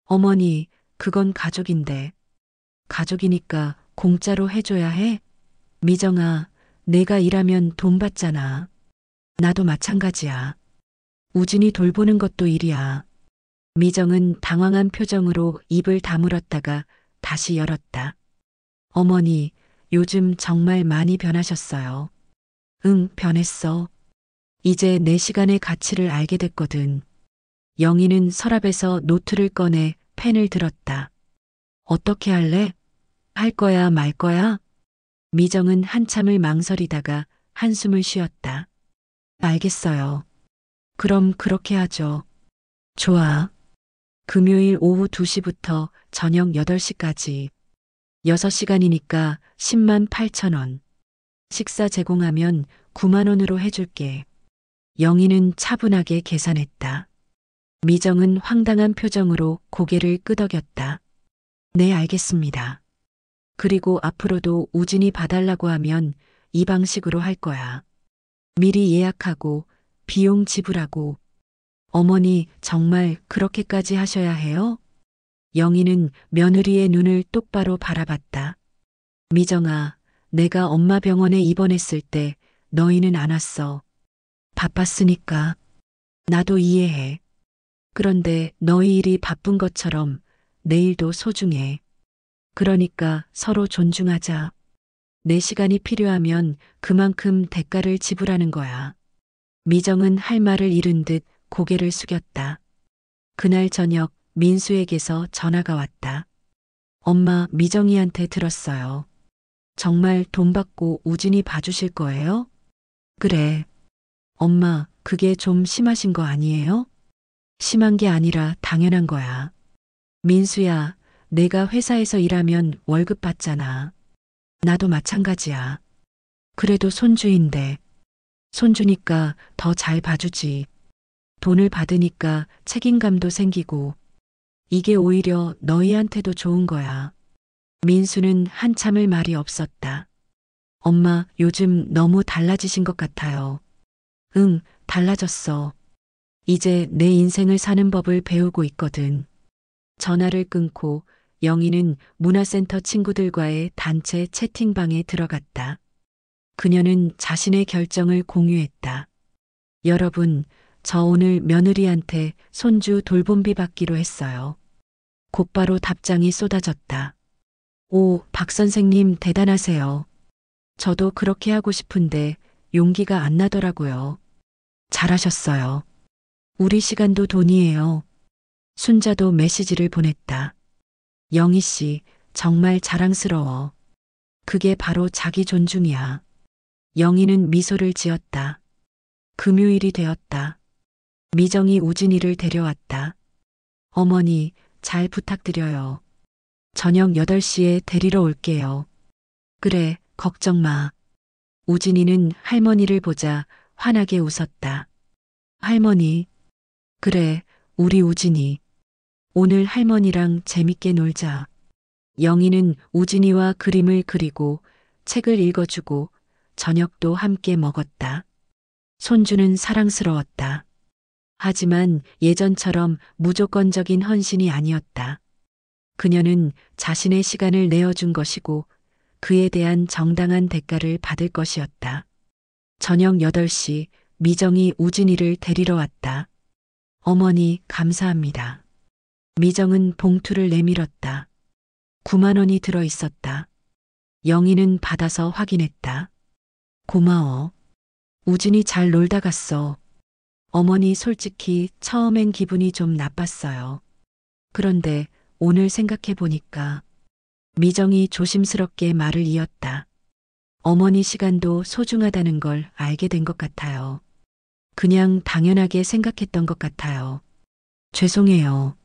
어머니, 그건 가족인데. 가족이니까 공짜로 해줘야 해? 미정아, 내가 일하면 돈 받잖아. 나도 마찬가지야. 우진이 돌보는 것도 일이야. 미정은 당황한 표정으로 입을 다물었다가 다시 열었다. 어머니, 요즘 정말 많이 변하셨어요. 응, 변했어. 이제 내 시간의 가치를 알게 됐거든. 영희는 서랍에서 노트를 꺼내 펜을 들었다. 어떻게 할래? 할 거야, 말 거야? 미정은 한참을 망설이다가 한숨을 쉬었다. 알겠어요. 그럼 그렇게 하죠. 좋아. 금요일 오후 2시부터 저녁 8시까지. 6시간이니까 10만 8천 원. 식사 제공하면 9만 원으로 해줄게. 영희는 차분하게 계산했다. 미정은 황당한 표정으로 고개를 끄덕였다. 네, 알겠습니다. 그리고 앞으로도 우진이 봐달라고 하면 이 방식으로 할 거야. 미리 예약하고 비용 지불하고. 어머니, 정말 그렇게까지 하셔야 해요? 영희는 며느리의 눈을 똑바로 바라봤다. 미정아, 내가 엄마 병원에 입원했을 때 너희는 안 왔어. 바빴으니까. 나도 이해해. 그런데 너희 일이 바쁜 것처럼 내 일도 소중해. 그러니까 서로 존중하자. 내 시간이 필요하면 그만큼 대가를 지불하는 거야. 미정은 할 말을 잃은 듯 고개를 숙였다. 그날 저녁 민수에게서 전화가 왔다. 엄마, 미정이한테 들었어요. 정말 돈 받고 우진이 봐주실 거예요? 그래. 엄마, 그게 좀 심하신 거 아니에요? 심한 게 아니라 당연한 거야. 민수야, 내가 회사에서 일하면 월급 받잖아. 나도 마찬가지야. 그래도 손주인데. 손주니까 더 잘 봐주지. 돈을 받으니까 책임감도 생기고. 이게 오히려 너희한테도 좋은 거야. 민수는 한참을 말이 없었다. 엄마, 요즘 너무 달라지신 것 같아요. 응, 달라졌어. 이제 내 인생을 사는 법을 배우고 있거든. 전화를 끊고 영희는 문화센터 친구들과의 단체 채팅방에 들어갔다. 그녀는 자신의 결정을 공유했다. 여러분, 저 오늘 며느리한테 손주 돌봄비 받기로 했어요. 곧바로 답장이 쏟아졌다. 오, 박 선생님 대단하세요. 저도 그렇게 하고 싶은데 용기가 안 나더라고요. 잘하셨어요. 우리 시간도 돈이에요. 순자도 메시지를 보냈다. 영희 씨, 정말 자랑스러워. 그게 바로 자기 존중이야. 영희는 미소를 지었다. 금요일이 되었다. 미정이 우진이를 데려왔다. 어머니, 잘 부탁드려요. 저녁 8시에 데리러 올게요. 그래, 걱정 마. 우진이는 할머니를 보자 환하게 웃었다. 할머니. 그래, 우리 우진이. 오늘 할머니랑 재밌게 놀자. 영희는 우진이와 그림을 그리고 책을 읽어주고 저녁도 함께 먹었다. 손주는 사랑스러웠다. 하지만 예전처럼 무조건적인 헌신이 아니었다. 그녀는 자신의 시간을 내어준 것이고 그에 대한 정당한 대가를 받을 것이었다. 저녁 8시 미정이 우진이를 데리러 왔다. 어머니, 감사합니다. 미정은 봉투를 내밀었다. 9만 원이 들어 있었다. 영희는 받아서 확인했다. 고마워. 우진이 잘 놀다 갔어. 어머니, 솔직히 처음엔 기분이 좀 나빴어요. 그런데 오늘 생각해 보니까. 미정이 조심스럽게 말을 이었다. 어머니 시간도 소중하다는 걸 알게 된 것 같아요. 그냥 당연하게 생각했던 것 같아요. 죄송해요.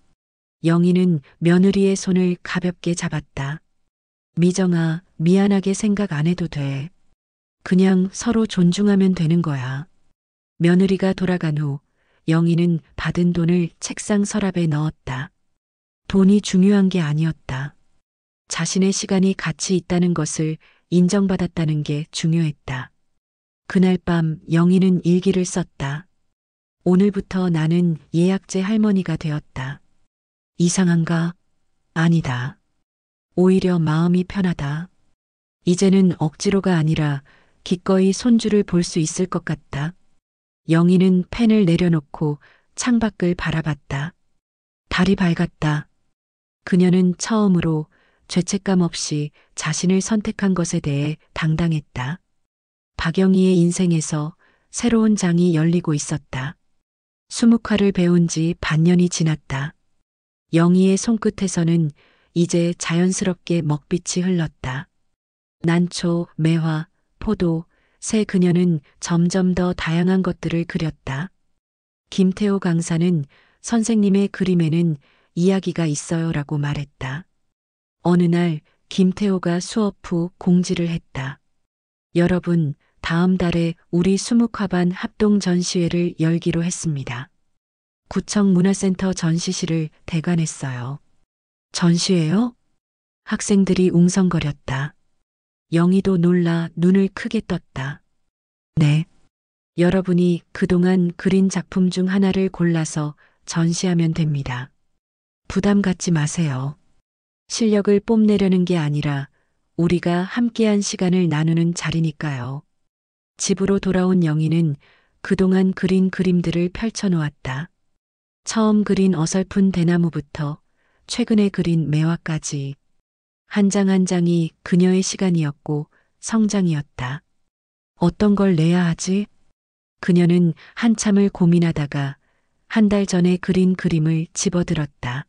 영희는 며느리의 손을 가볍게 잡았다. 미정아, 미안하게 생각 안 해도 돼. 그냥 서로 존중하면 되는 거야. 며느리가 돌아간 후 영희는 받은 돈을 책상 서랍에 넣었다. 돈이 중요한 게 아니었다. 자신의 시간이 가치 있다는 것을 인정받았다는 게 중요했다. 그날 밤 영희는 일기를 썼다. 오늘부터 나는 예약제 할머니가 되었다. 이상한가? 아니다. 오히려 마음이 편하다. 이제는 억지로가 아니라 기꺼이 손주를 볼 수 있을 것 같다. 영희는 펜을 내려놓고 창밖을 바라봤다. 달이 밝았다. 그녀는 처음으로 죄책감 없이 자신을 선택한 것에 대해 당당했다. 박영희의 인생에서 새로운 장이 열리고 있었다. 수묵화를 배운 지 반년이 지났다. 영희의 손끝에서는 이제 자연스럽게 먹빛이 흘렀다. 난초, 매화, 포도, 새 그녀는 점점 더 다양한 것들을 그렸다. 김태호 강사는 선생님의 그림에는 이야기가 있어요라고 말했다. 어느 날 김태호가 수업 후 공지를 했다. 여러분, 다음 달에 우리 수묵화반 합동 전시회를 열기로 했습니다. 구청 문화센터 전시실을 대관했어요. 전시회요? 학생들이 웅성거렸다. 영희도 놀라 눈을 크게 떴다. 네. 여러분이 그동안 그린 작품 중 하나를 골라서 전시하면 됩니다. 부담 갖지 마세요. 실력을 뽐내려는 게 아니라 우리가 함께한 시간을 나누는 자리니까요. 집으로 돌아온 영희는 그동안 그린 그림들을 펼쳐놓았다. 처음 그린 어설픈 대나무부터 최근에 그린 매화까지 한 장 한 장이 그녀의 시간이었고 성장이었다. 어떤 걸 내야 하지? 그녀는 한참을 고민하다가 한 달 전에 그린 그림을 집어들었다.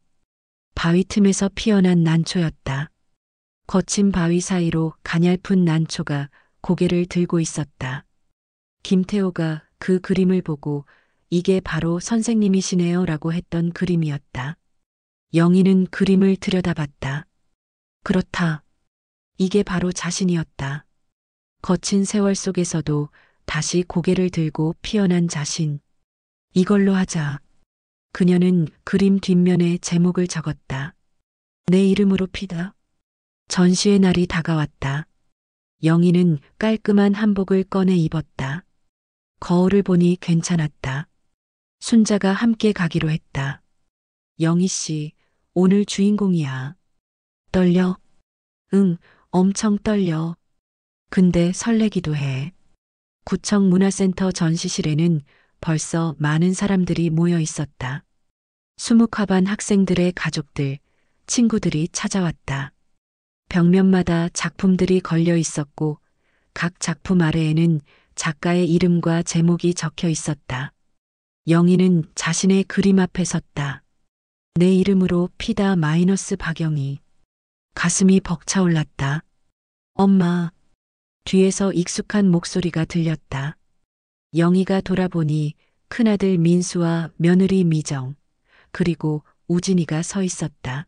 바위 틈에서 피어난 난초였다. 거친 바위 사이로 가냘픈 난초가 고개를 들고 있었다. 김태호가 그 그림을 보고 이게 바로 선생님이시네요 라고 했던 그림이었다. 영희는 그림을 들여다봤다. 그렇다. 이게 바로 자신이었다. 거친 세월 속에서도 다시 고개를 들고 피어난 자신. 이걸로 하자. 그녀는 그림 뒷면에 제목을 적었다. 내 이름으로 피다. 전시회 날이 다가왔다. 영희는 깔끔한 한복을 꺼내 입었다. 거울을 보니 괜찮았다. 순자가 함께 가기로 했다. 영희 씨, 오늘 주인공이야. 떨려? 응, 엄청 떨려. 근데 설레기도 해. 구청 문화센터 전시실에는 벌써 많은 사람들이 모여 있었다. 수묵화반 학생들의 가족들, 친구들이 찾아왔다. 벽면마다 작품들이 걸려 있었고 각 작품 아래에는 작가의 이름과 제목이 적혀 있었다. 영희는 자신의 그림 앞에 섰다. 내 이름으로 피다 마이너스 박영희. 가슴이 벅차올랐다. 엄마. 뒤에서 익숙한 목소리가 들렸다. 영희가 돌아보니 큰아들 민수와 며느리 미정, 그리고 우진이가 서 있었다.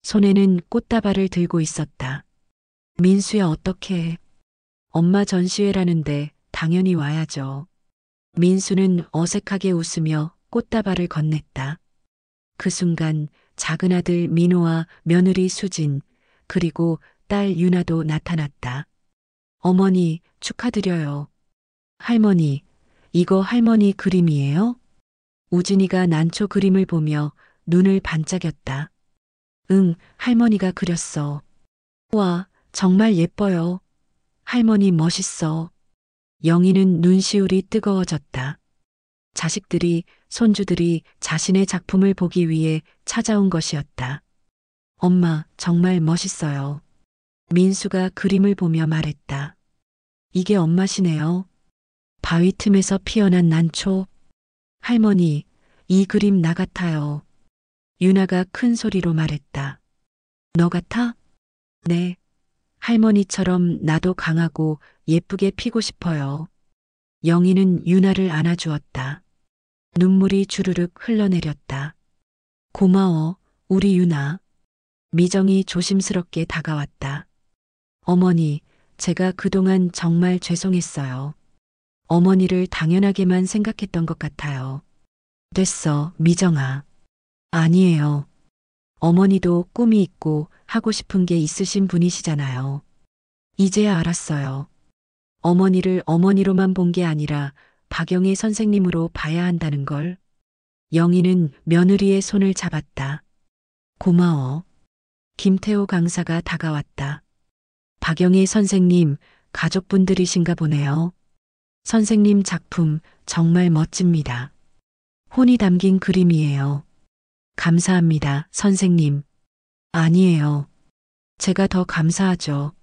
손에는 꽃다발을 들고 있었다. 민수야 어떡해. 엄마 전시회라는데 당연히 와야죠. 민수는 어색하게 웃으며 꽃다발을 건넸다. 그 순간 작은 아들 민호와 며느리 수진, 그리고 딸 유나도 나타났다. 어머니 축하드려요. 할머니, 이거 할머니 그림이에요? 우진이가 난초 그림을 보며 눈을 반짝였다. 응, 할머니가 그렸어. 와, 정말 예뻐요. 할머니 멋있어. 영희는 눈시울이 뜨거워졌다. 자식들이, 손주들이 자신의 작품을 보기 위해 찾아온 것이었다. 엄마, 정말 멋있어요. 민수가 그림을 보며 말했다. 이게 엄마시네요. 바위 틈에서 피어난 난초. 할머니, 이 그림 나 같아요. 유나가 큰 소리로 말했다. 너 같아? 네. 할머니처럼 나도 강하고 예쁘게 피고 싶어요. 영희는 유나를 안아주었다. 눈물이 주르륵 흘러내렸다. 고마워, 우리 유나. 미정이 조심스럽게 다가왔다. 어머니, 제가 그동안 정말 죄송했어요. 어머니를 당연하게만 생각했던 것 같아요. 됐어, 미정아. 아니에요. 어머니도 꿈이 있고 하고 싶은 게 있으신 분이시잖아요. 이제야 알았어요. 어머니를 어머니로만 본 게 아니라 박영희 선생님으로 봐야 한다는 걸. 영희는 며느리의 손을 잡았다. 고마워. 김태호 강사가 다가왔다. 박영희 선생님, 가족분들이신가 보네요. 선생님 작품 정말 멋집니다. 혼이 담긴 그림이에요. 감사합니다, 선생님. 아니에요. 제가 더 감사하죠.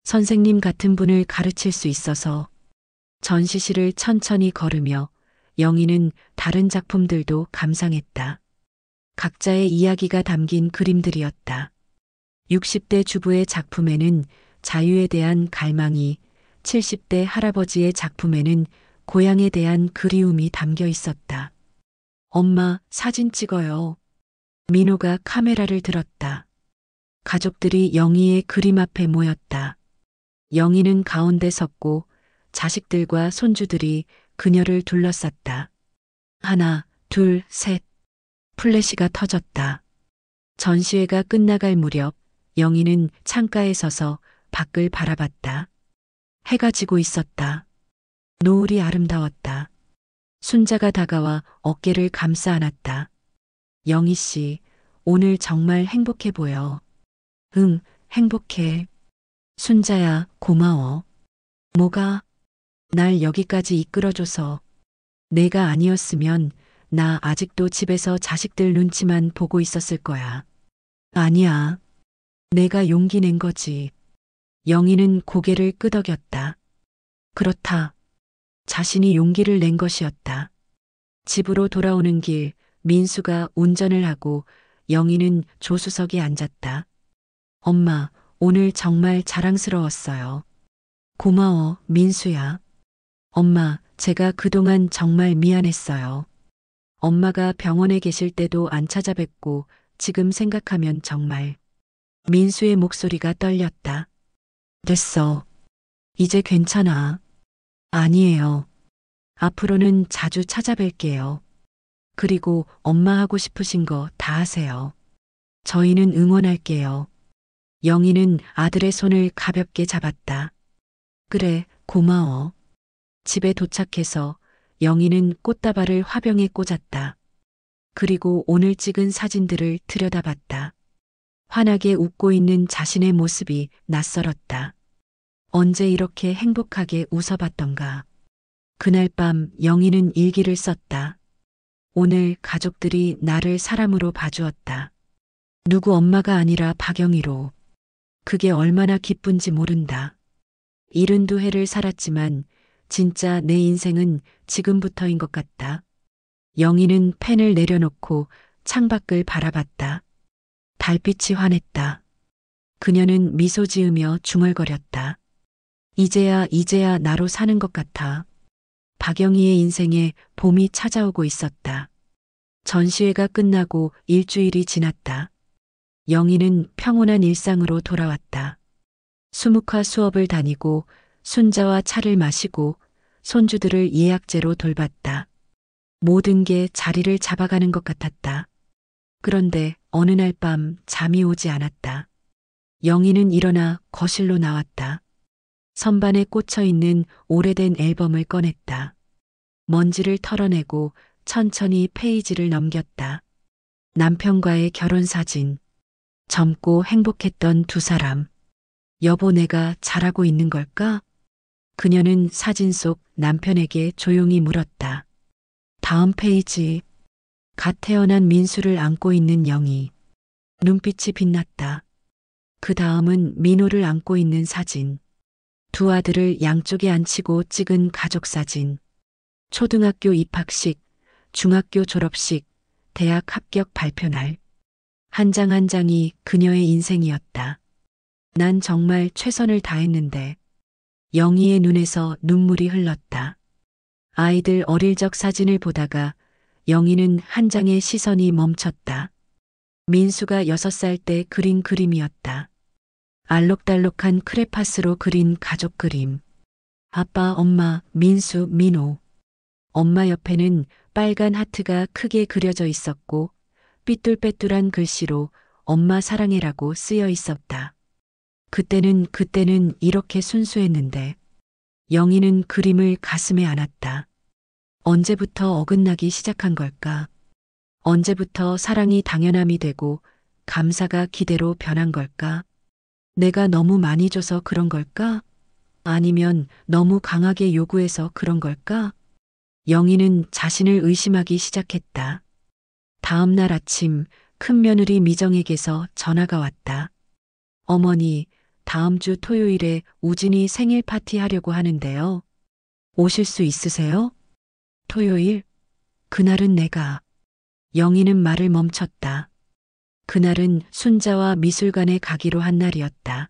선생님 같은 분을 가르칠 수 있어서. 전시실을 천천히 걸으며 영희는 다른 작품들도 감상했다. 각자의 이야기가 담긴 그림들이었다. 60대 주부의 작품에는 자유에 대한 갈망이, 70대 할아버지의 작품에는 고향에 대한 그리움이 담겨 있었다. 엄마, 사진 찍어요. 민호가 카메라를 들었다. 가족들이 영희의 그림 앞에 모였다. 영희는 가운데 섰고 자식들과 손주들이 그녀를 둘러쌌다. 하나, 둘, 셋. 플래시가 터졌다. 전시회가 끝나갈 무렵 영희는 창가에 서서 밖을 바라봤다. 해가 지고 있었다. 노을이 아름다웠다. 순자가 다가와 어깨를 감싸 안았다. 영희 씨, 오늘 정말 행복해 보여. 응, 행복해. 순자야, 고마워. 뭐가? 날 여기까지 이끌어줘서. 내가 아니었으면 나 아직도 집에서 자식들 눈치만 보고 있었을 거야. 아니야. 내가 용기 낸 거지. 영희는 고개를 끄덕였다. 그렇다. 자신이 용기를 낸 것이었다. 집으로 돌아오는 길 민수가 운전을 하고 영희는 조수석에 앉았다. 엄마, 오늘 정말 자랑스러웠어요. 고마워, 민수야. 엄마, 제가 그동안 정말 미안했어요. 엄마가 병원에 계실 때도 안 찾아뵙고 지금 생각하면 정말. 민수의 목소리가 떨렸다. 됐어. 이제 괜찮아. 아니에요. 앞으로는 자주 찾아뵐게요. 그리고 엄마 하고 싶으신 거 다 하세요. 저희는 응원할게요. 영희는 아들의 손을 가볍게 잡았다. 그래, 고마워. 집에 도착해서 영희는 꽃다발을 화병에 꽂았다. 그리고 오늘 찍은 사진들을 들여다봤다. 환하게 웃고 있는 자신의 모습이 낯설었다. 언제 이렇게 행복하게 웃어봤던가. 그날 밤 영희는 일기를 썼다. 오늘 가족들이 나를 사람으로 봐주었다. 누구 엄마가 아니라 박영희로. 그게 얼마나 기쁜지 모른다. 72해를 살았지만 진짜 내 인생은 지금부터인 것 같다. 영희는 펜을 내려놓고 창밖을 바라봤다. 달빛이 환했다. 그녀는 미소 지으며 중얼거렸다. 이제야 나로 사는 것 같아. 박영희의 인생에 봄이 찾아오고 있었다. 전시회가 끝나고 일주일이 지났다. 영희는 평온한 일상으로 돌아왔다. 수묵화 수업을 다니고 순자와 차를 마시고 손주들을 예약제로 돌봤다. 모든 게 자리를 잡아가는 것 같았다. 그런데 어느 날 밤 잠이 오지 않았다. 영희는 일어나 거실로 나왔다. 선반에 꽂혀 있는 오래된 앨범을 꺼냈다. 먼지를 털어내고 천천히 페이지를 넘겼다. 남편과의 결혼 사진. 젊고 행복했던 두 사람. 여보, 내가 잘하고 있는 걸까? 그녀는 사진 속 남편에게 조용히 물었다. 다음 페이지. 갓 태어난 민수를 안고 있는 영희. 눈빛이 빛났다. 그 다음은 민호를 안고 있는 사진. 두 아들을 양쪽에 앉히고 찍은 가족 사진. 초등학교 입학식, 중학교 졸업식, 대학 합격 발표날. 한 장 한 장이 그녀의 인생이었다. 난 정말 최선을 다했는데. 영희의 눈에서 눈물이 흘렀다. 아이들 어릴 적 사진을 보다가 영희는 한 장의 시선이 멈췄다. 민수가 6살 때 그린 그림이었다. 알록달록한 크레파스로 그린 가족 그림. 아빠, 엄마, 민수, 민호. 엄마 옆에는 빨간 하트가 크게 그려져 있었고 삐뚤빼뚤한 글씨로 엄마 사랑해라고 쓰여 있었다. 그때는 이렇게 순수했는데. 영희는 그림을 가슴에 안았다. 언제부터 어긋나기 시작한 걸까? 언제부터 사랑이 당연함이 되고 감사가 기대로 변한 걸까? 내가 너무 많이 줘서 그런 걸까? 아니면 너무 강하게 요구해서 그런 걸까? 영희는 자신을 의심하기 시작했다. 다음 날 아침 큰 며느리 미정에게서 전화가 왔다. 어머니, 다음 주 토요일에 우진이 생일 파티 하려고 하는데요. 오실 수 있으세요? 토요일? 그날은 내가. 영희는 말을 멈췄다. 그날은 순자와 미술관에 가기로 한 날이었다.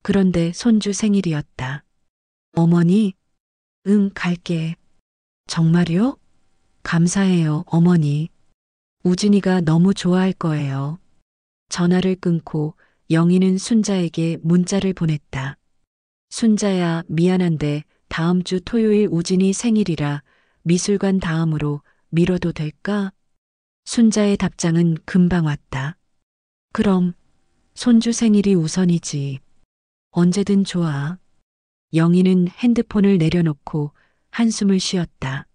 그런데 손주 생일이었다. 어머니? 응, 갈게. 정말요? 감사해요, 어머니. 우진이가 너무 좋아할 거예요. 전화를 끊고 영희는 순자에게 문자를 보냈다. 순자야, 미안한데 다음 주 토요일 우진이 생일이라 미술관 다음으로 미뤄도 될까? 순자의 답장은 금방 왔다. 그럼 손주 생일이 우선이지. 언제든 좋아. 영희는 핸드폰을 내려놓고 한숨을 쉬었다.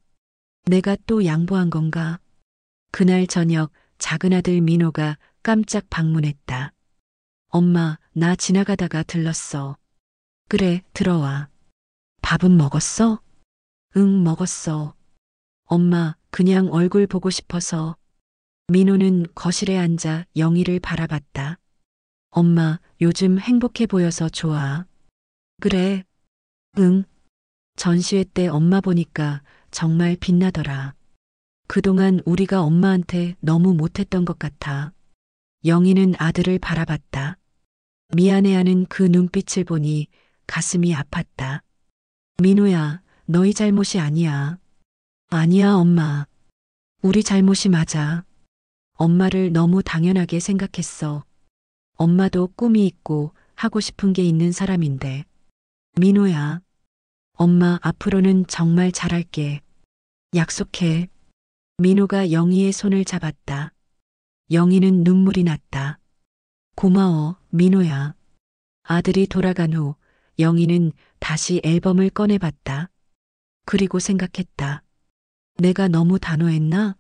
내가 또 양보한 건가? 그날 저녁 작은 아들 민호가 깜짝 방문했다. 엄마, 나 지나가다가 들렀어. 그래, 들어와. 밥은 먹었어? 응, 먹었어. 엄마, 그냥 얼굴 보고 싶어서. 민호는 거실에 앉아 영희를 바라봤다. 엄마, 요즘 행복해 보여서 좋아. 그래. 응. 전시회 때 엄마 보니까 정말 빛나더라. 그동안 우리가 엄마한테 너무 못했던 것 같아. 영희는 아들을 바라봤다. 미안해하는 그 눈빛을 보니 가슴이 아팠다. 민호야, 너희 잘못이 아니야. 아니야, 엄마. 우리 잘못이 맞아. 엄마를 너무 당연하게 생각했어. 엄마도 꿈이 있고 하고 싶은 게 있는 사람인데. 민호야, 엄마 앞으로는 정말 잘할게. 약속해. 민호가 영희의 손을 잡았다. 영희는 눈물이 났다. 고마워, 민호야. 아들이 돌아간 후 영희는 다시 앨범을 꺼내봤다. 그리고 생각했다. 내가 너무 단호했나?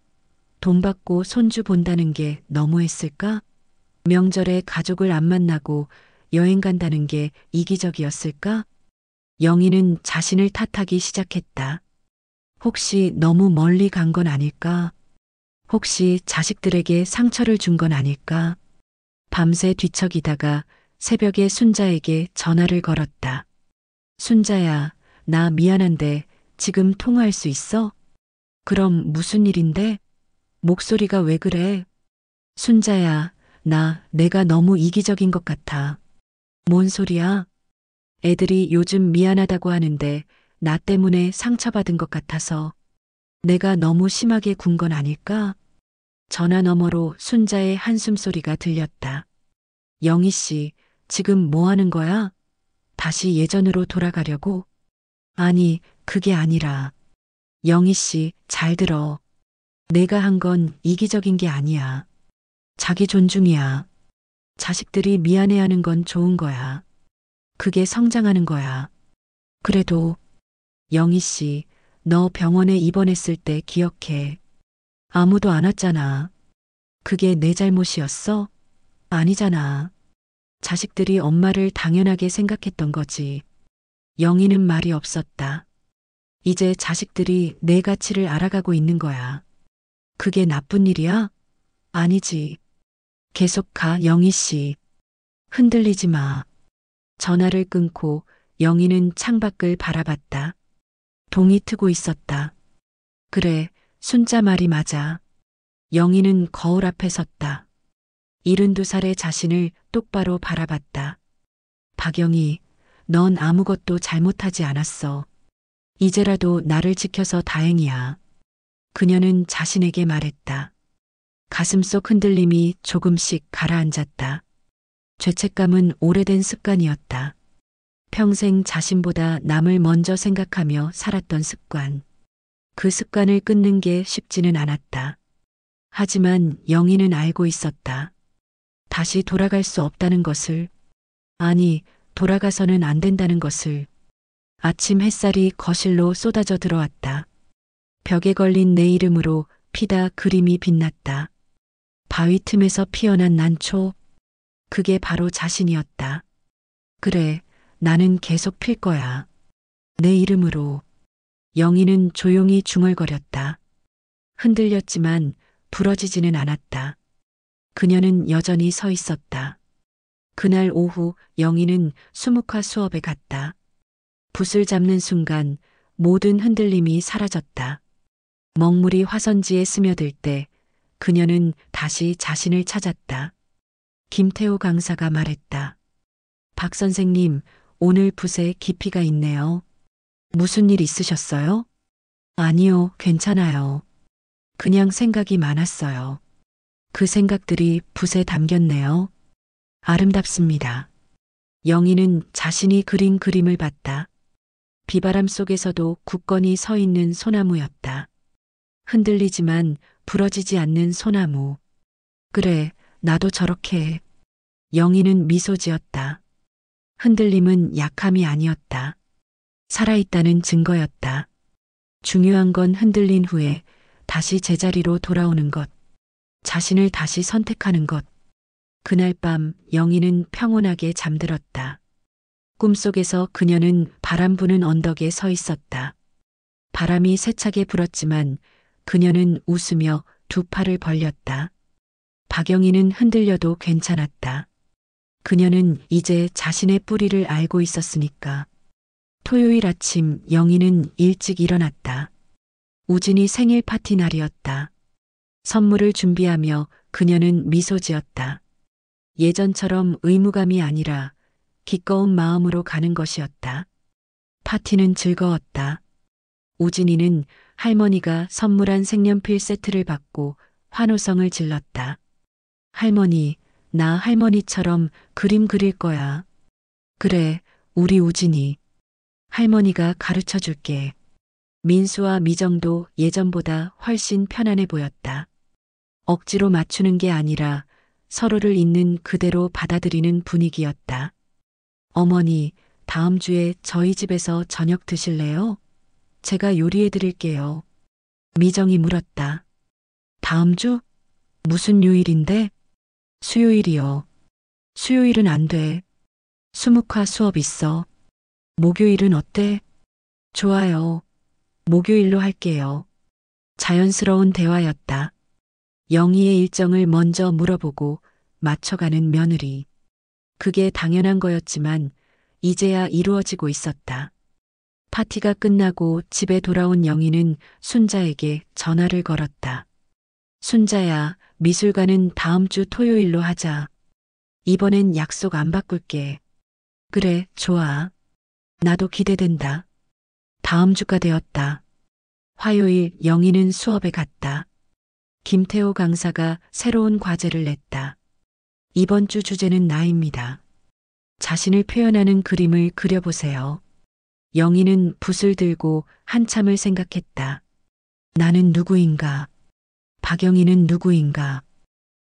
돈 받고 손주 본다는 게 너무했을까? 명절에 가족을 안 만나고 여행 간다는 게 이기적이었을까? 영희는 자신을 탓하기 시작했다. 혹시 너무 멀리 간 건 아닐까? 혹시 자식들에게 상처를 준 건 아닐까? 밤새 뒤척이다가 새벽에 순자에게 전화를 걸었다. 순자야, 나 미안한데 지금 통화할 수 있어? 그럼 무슨 일인데? 목소리가 왜 그래? 순자야, 내가 너무 이기적인 것 같아. 뭔 소리야? 애들이 요즘 미안하다고 하는데 나 때문에 상처받은 것 같아서 내가 너무 심하게 군 건 아닐까? 전화 너머로 순자의 한숨 소리가 들렸다. 영희 씨, 지금 뭐 하는 거야? 다시 예전으로 돌아가려고? 아니, 그게 아니라. 영희 씨, 잘 들어. 내가 한 건 이기적인 게 아니야. 자기 존중이야. 자식들이 미안해하는 건 좋은 거야. 그게 성장하는 거야. 그래도 영희 씨, 너 병원에 입원했을 때 기억해. 아무도 안 왔잖아. 그게 내 잘못이었어? 아니잖아. 자식들이 엄마를 당연하게 생각했던 거지. 영희는 말이 없었다. 이제 자식들이 내 가치를 알아가고 있는 거야. 그게 나쁜 일이야? 아니지. 계속 가, 영희 씨. 흔들리지 마. 전화를 끊고 영희는 창밖을 바라봤다. 동이 트고 있었다. 그래, 순자 말이 맞아. 영희는 거울 앞에 섰다. 72살의 자신을 똑바로 바라봤다. 박영희, 넌 아무것도 잘못하지 않았어. 이제라도 나를 지켜서 다행이야. 그녀는 자신에게 말했다. 가슴속 흔들림이 조금씩 가라앉았다. 죄책감은 오래된 습관이었다. 평생 자신보다 남을 먼저 생각하며 살았던 습관. 그 습관을 끊는 게 쉽지는 않았다. 하지만 영희는 알고 있었다. 다시 돌아갈 수 없다는 것을, 아니, 돌아가서는 안 된다는 것을. 아침 햇살이 거실로 쏟아져 들어왔다. 벽에 걸린 내 이름으로 피다 그림이 빛났다. 바위 틈에서 피어난 난초. 그게 바로 자신이었다. 그래, 나는 계속 필 거야. 내 이름으로. 영희는 조용히 중얼거렸다. 흔들렸지만 부러지지는 않았다. 그녀는 여전히 서 있었다. 그날 오후 영희는 수묵화 수업에 갔다. 붓을 잡는 순간 모든 흔들림이 사라졌다. 먹물이 화선지에 스며들 때 그녀는 다시 자신을 찾았다. 김태호 강사가 말했다. 박 선생님, 오늘 붓에 깊이가 있네요. 무슨 일 있으셨어요? 아니요, 괜찮아요. 그냥 생각이 많았어요. 그 생각들이 붓에 담겼네요. 아름답습니다. 영희는 자신이 그린 그림을 봤다. 비바람 속에서도 굳건히 서 있는 소나무였다. 흔들리지만 부러지지 않는 소나무. 그래, 나도 저렇게 해. 영희는 미소 지었다. 흔들림은 약함이 아니었다. 살아있다는 증거였다. 중요한 건 흔들린 후에 다시 제자리로 돌아오는 것. 자신을 다시 선택하는 것. 그날 밤 영희는 평온하게 잠들었다. 꿈속에서 그녀는 바람 부는 언덕에 서 있었다. 바람이 세차게 불었지만 그녀는 웃으며 두 팔을 벌렸다. 박영희는 흔들려도 괜찮았다. 그녀는 이제 자신의 뿌리를 알고 있었으니까. 토요일 아침 영희는 일찍 일어났다. 우진이 생일 파티 날이었다. 선물을 준비하며 그녀는 미소 지었다. 예전처럼 의무감이 아니라 기꺼운 마음으로 가는 것이었다. 파티는 즐거웠다. 우진이는 할머니가 선물한 색연필 세트를 받고 환호성을 질렀다. 할머니, 나 할머니처럼 그림 그릴 거야. 그래, 우리 우진이. 할머니가 가르쳐 줄게. 민수와 미정도 예전보다 훨씬 편안해 보였다. 억지로 맞추는 게 아니라 서로를 있는 그대로 받아들이는 분위기였다. 어머니, 다음 주에 저희 집에서 저녁 드실래요? 제가 요리해 드릴게요. 미정이 물었다. 다음 주? 무슨 요일인데? 수요일이요. 수요일은 안 돼. 수묵화 수업 있어. 목요일은 어때? 좋아요. 목요일로 할게요. 자연스러운 대화였다. 영희의 일정을 먼저 물어보고 맞춰가는 며느리. 그게 당연한 거였지만 이제야 이루어지고 있었다. 파티가 끝나고 집에 돌아온 영희는 순자에게 전화를 걸었다. 순자야, 미술관은 다음 주 토요일로 하자. 이번엔 약속 안 바꿀게. 그래, 좋아. 나도 기대된다. 다음 주가 되었다. 화요일 영희는 수업에 갔다. 김태호 강사가 새로운 과제를 냈다. 이번 주 주제는 나입니다. 자신을 표현하는 그림을 그려보세요. 영희는 붓을 들고 한참을 생각했다. 나는 누구인가? 박영희는 누구인가?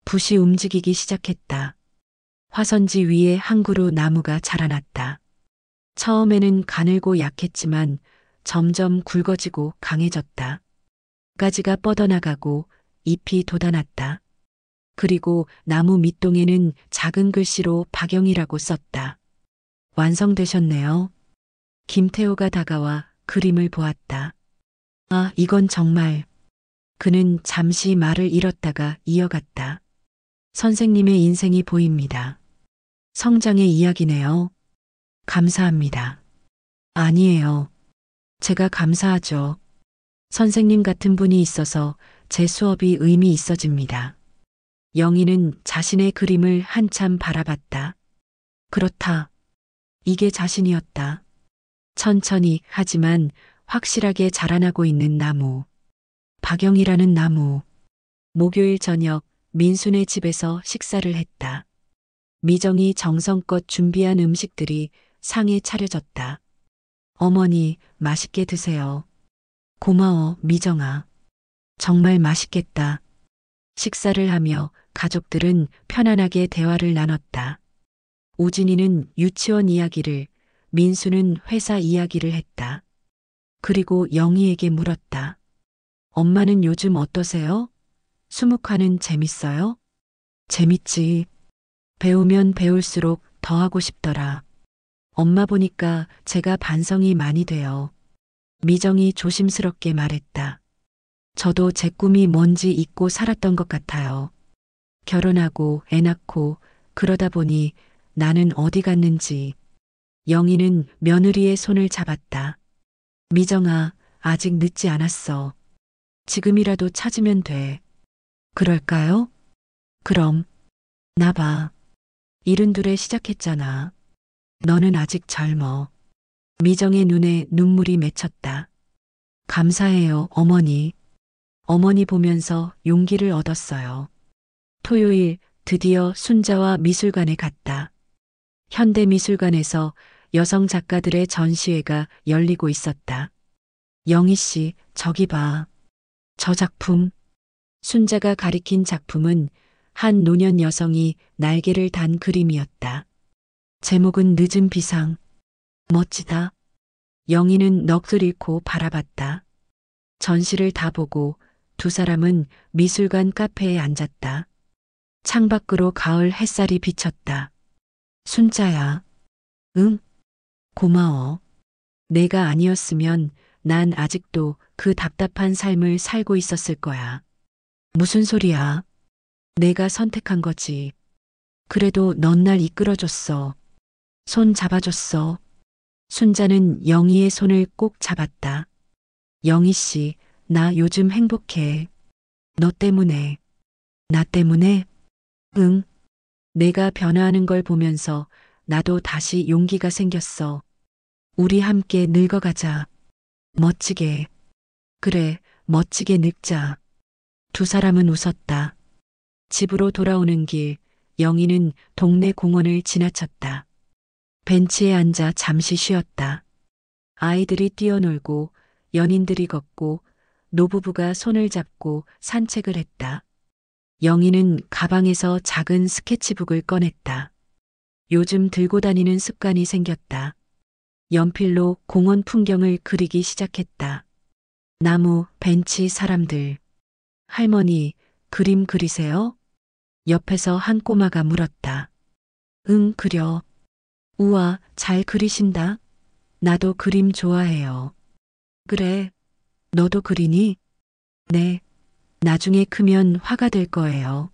붓이 움직이기 시작했다. 화선지 위에 한 그루 나무가 자라났다. 처음에는 가늘고 약했지만 점점 굵어지고 강해졌다. 가지가 뻗어나가고 잎이 돋아났다. 그리고 나무 밑동에는 작은 글씨로 박영희라고 썼다. 완성되셨네요. 김태호가 다가와 그림을 보았다. 아, 이건 정말. 그는 잠시 말을 잃었다가 이어갔다. 선생님의 인생이 보입니다. 성장의 이야기네요. 감사합니다. 아니에요. 제가 감사하죠. 선생님 같은 분이 있어서 제 수업이 의미 있어집니다. 영희는 자신의 그림을 한참 바라봤다. 그렇다. 이게 자신이었다. 천천히 하지만 확실하게 자라나고 있는 나무. 박영희라는 나무. 목요일 저녁 민수네 집에서 식사를 했다. 미정이 정성껏 준비한 음식들이 상에 차려졌다. 어머니, 맛있게 드세요. 고마워, 미정아. 정말 맛있겠다. 식사를 하며 가족들은 편안하게 대화를 나눴다. 우진이는 유치원 이야기를, 민수는 회사 이야기를 했다. 그리고 영희에게 물었다. 엄마는 요즘 어떠세요? 수묵화는 재밌어요? 재밌지. 배우면 배울수록 더 하고 싶더라. 엄마 보니까 제가 반성이 많이 돼요. 미정이 조심스럽게 말했다. 저도 제 꿈이 뭔지 잊고 살았던 것 같아요. 결혼하고 애 낳고 그러다 보니 나는 어디 갔는지. 영희는 며느리의 손을 잡았다. 미정아, 아직 늦지 않았어. 지금이라도 찾으면 돼. 그럴까요? 그럼, 나 봐. 72에 시작했잖아. 너는 아직 젊어. 미정의 눈에 눈물이 맺혔다. 감사해요, 어머니. 어머니 보면서 용기를 얻었어요. 토요일 드디어 순자와 미술관에 갔다. 현대미술관에서 여성 작가들의 전시회가 열리고 있었다. 영희 씨, 저기 봐. 저 작품. 순자가 가리킨 작품은 한 노년 여성이 날개를 단 그림이었다. 제목은 늦은 비상. 멋지다. 영희는 넋을 잃고 바라봤다. 전시를 다 보고 두 사람은 미술관 카페에 앉았다. 창밖으로 가을 햇살이 비쳤다. 순자야. 응? 고마워. 내가 아니었으면 난 아직도 그 답답한 삶을 살고 있었을 거야. 무슨 소리야? 내가 선택한 거지. 그래도 넌 날 이끌어줬어. 손 잡아줬어. 순자는 영희의 손을 꼭 잡았다. 영희 씨, 나 요즘 행복해. 너 때문에. 나 때문에? 응. 내가 변화하는 걸 보면서 나도 다시 용기가 생겼어. 우리 함께 늙어가자. 멋지게. 그래, 멋지게 늙자. 두 사람은 웃었다. 집으로 돌아오는 길, 영희는 동네 공원을 지나쳤다. 벤치에 앉아 잠시 쉬었다. 아이들이 뛰어놀고 연인들이 걷고 노부부가 손을 잡고 산책을 했다. 영희는 가방에서 작은 스케치북을 꺼냈다. 요즘 들고 다니는 습관이 생겼다. 연필로 공원 풍경을 그리기 시작했다. 나무, 벤치, 사람들. 할머니, 그림 그리세요? 옆에서 한 꼬마가 물었다. 응, 그려. 우와, 잘 그리신다. 나도 그림 좋아해요. 그래, 너도 그리니? 네, 나중에 크면 화가 될 거예요.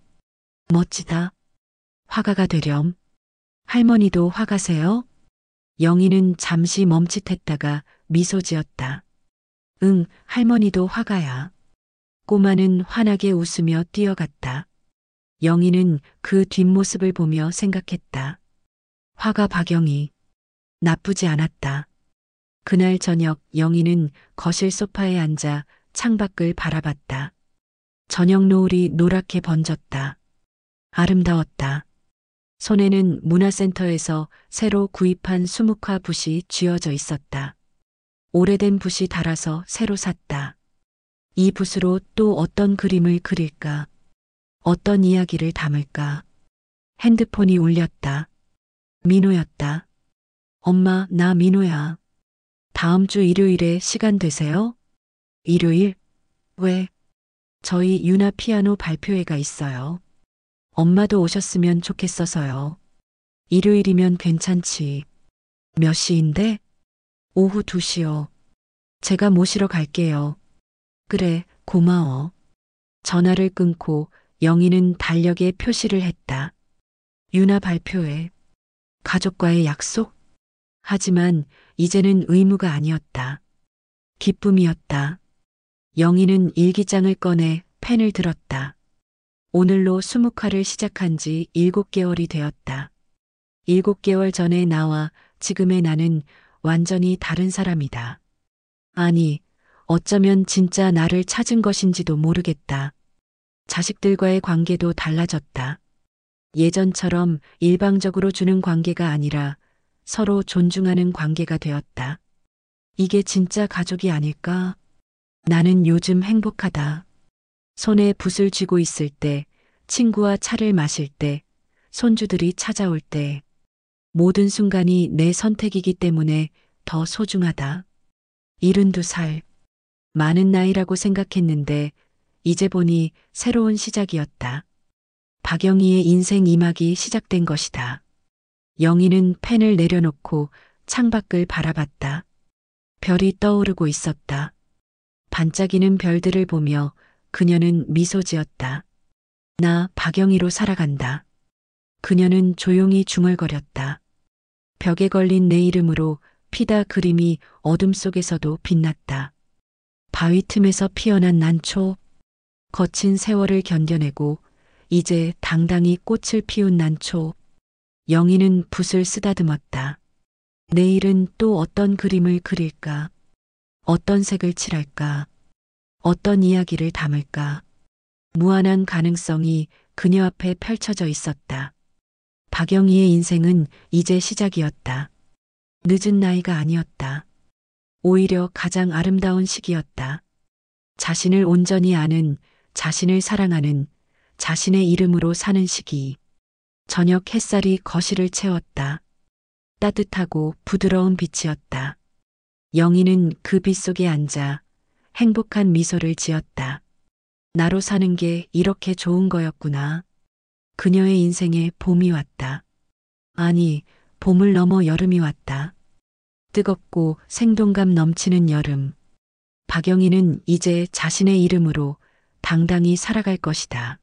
멋지다. 화가가 되렴. 할머니도 화가세요? 영희는 잠시 멈칫했다가 미소 지었다. 응, 할머니도 화가야. 꼬마는 환하게 웃으며 뛰어갔다. 영희는 그 뒷모습을 보며 생각했다. 화가 박영희. 나쁘지 않았다. 그날 저녁 영희는 거실 소파에 앉아 창밖을 바라봤다. 저녁 노을이 노랗게 번졌다. 아름다웠다. 손에는 문화센터에서 새로 구입한 수묵화 붓이 쥐어져 있었다. 오래된 붓이 닳아서 새로 샀다. 이 붓으로 또 어떤 그림을 그릴까? 어떤 이야기를 담을까? 핸드폰이 울렸다. 민호였다. 엄마, 나 민호야. 다음 주 일요일에 시간 되세요? 일요일? 왜? 저희 유나 피아노 발표회가 있어요. 엄마도 오셨으면 좋겠어서요. 일요일이면 괜찮지. 몇 시인데? 오후 2시요. 제가 모시러 갈게요. 그래, 고마워. 전화를 끊고 영희는 달력에 표시를 했다. 유나 발표회. 가족과의 약속? 하지만 이제는 의무가 아니었다. 기쁨이었다. 영희는 일기장을 꺼내 펜을 들었다. 오늘로 수묵화를 시작한 지 7개월이 되었다. 7개월 전에 나와 지금의 나는 완전히 다른 사람이다. 아니, 어쩌면 진짜 나를 찾은 것인지도 모르겠다. 자식들과의 관계도 달라졌다. 예전처럼 일방적으로 주는 관계가 아니라 서로 존중하는 관계가 되었다. 이게 진짜 가족이 아닐까? 나는 요즘 행복하다. 손에 붓을 쥐고 있을 때, 친구와 차를 마실 때, 손주들이 찾아올 때, 모든 순간이 내 선택이기 때문에 더 소중하다. 72살. 많은 나이라고 생각했는데, 이제 보니 새로운 시작이었다. 박영희의 인생 2막이 시작된 것이다. 영희는 펜을 내려놓고 창밖을 바라봤다. 별이 떠오르고 있었다. 반짝이는 별들을 보며 그녀는 미소 지었다. 나 박영희로 살아간다. 그녀는 조용히 중얼거렸다. 벽에 걸린 내 이름으로 피다 그림이 어둠 속에서도 빛났다. 바위 틈에서 피어난 난초, 거친 세월을 견뎌내고 이제 당당히 꽃을 피운 난초. 영희는 붓을 쓰다듬었다. 내일은 또 어떤 그림을 그릴까? 어떤 색을 칠할까? 어떤 이야기를 담을까? 무한한 가능성이 그녀 앞에 펼쳐져 있었다. 박영희의 인생은 이제 시작이었다. 늦은 나이가 아니었다. 오히려 가장 아름다운 시기였다. 자신을 온전히 아는, 자신을 사랑하는, 자신의 이름으로 사는 시기. 저녁 햇살이 거실을 채웠다. 따뜻하고 부드러운 빛이었다. 영희는 그 빛 속에 앉아 행복한 미소를 지었다. 나로 사는 게 이렇게 좋은 거였구나. 그녀의 인생에 봄이 왔다. 아니, 봄을 넘어 여름이 왔다. 뜨겁고 생동감 넘치는 여름. 박영희는 이제 자신의 이름으로 당당히 살아갈 것이다.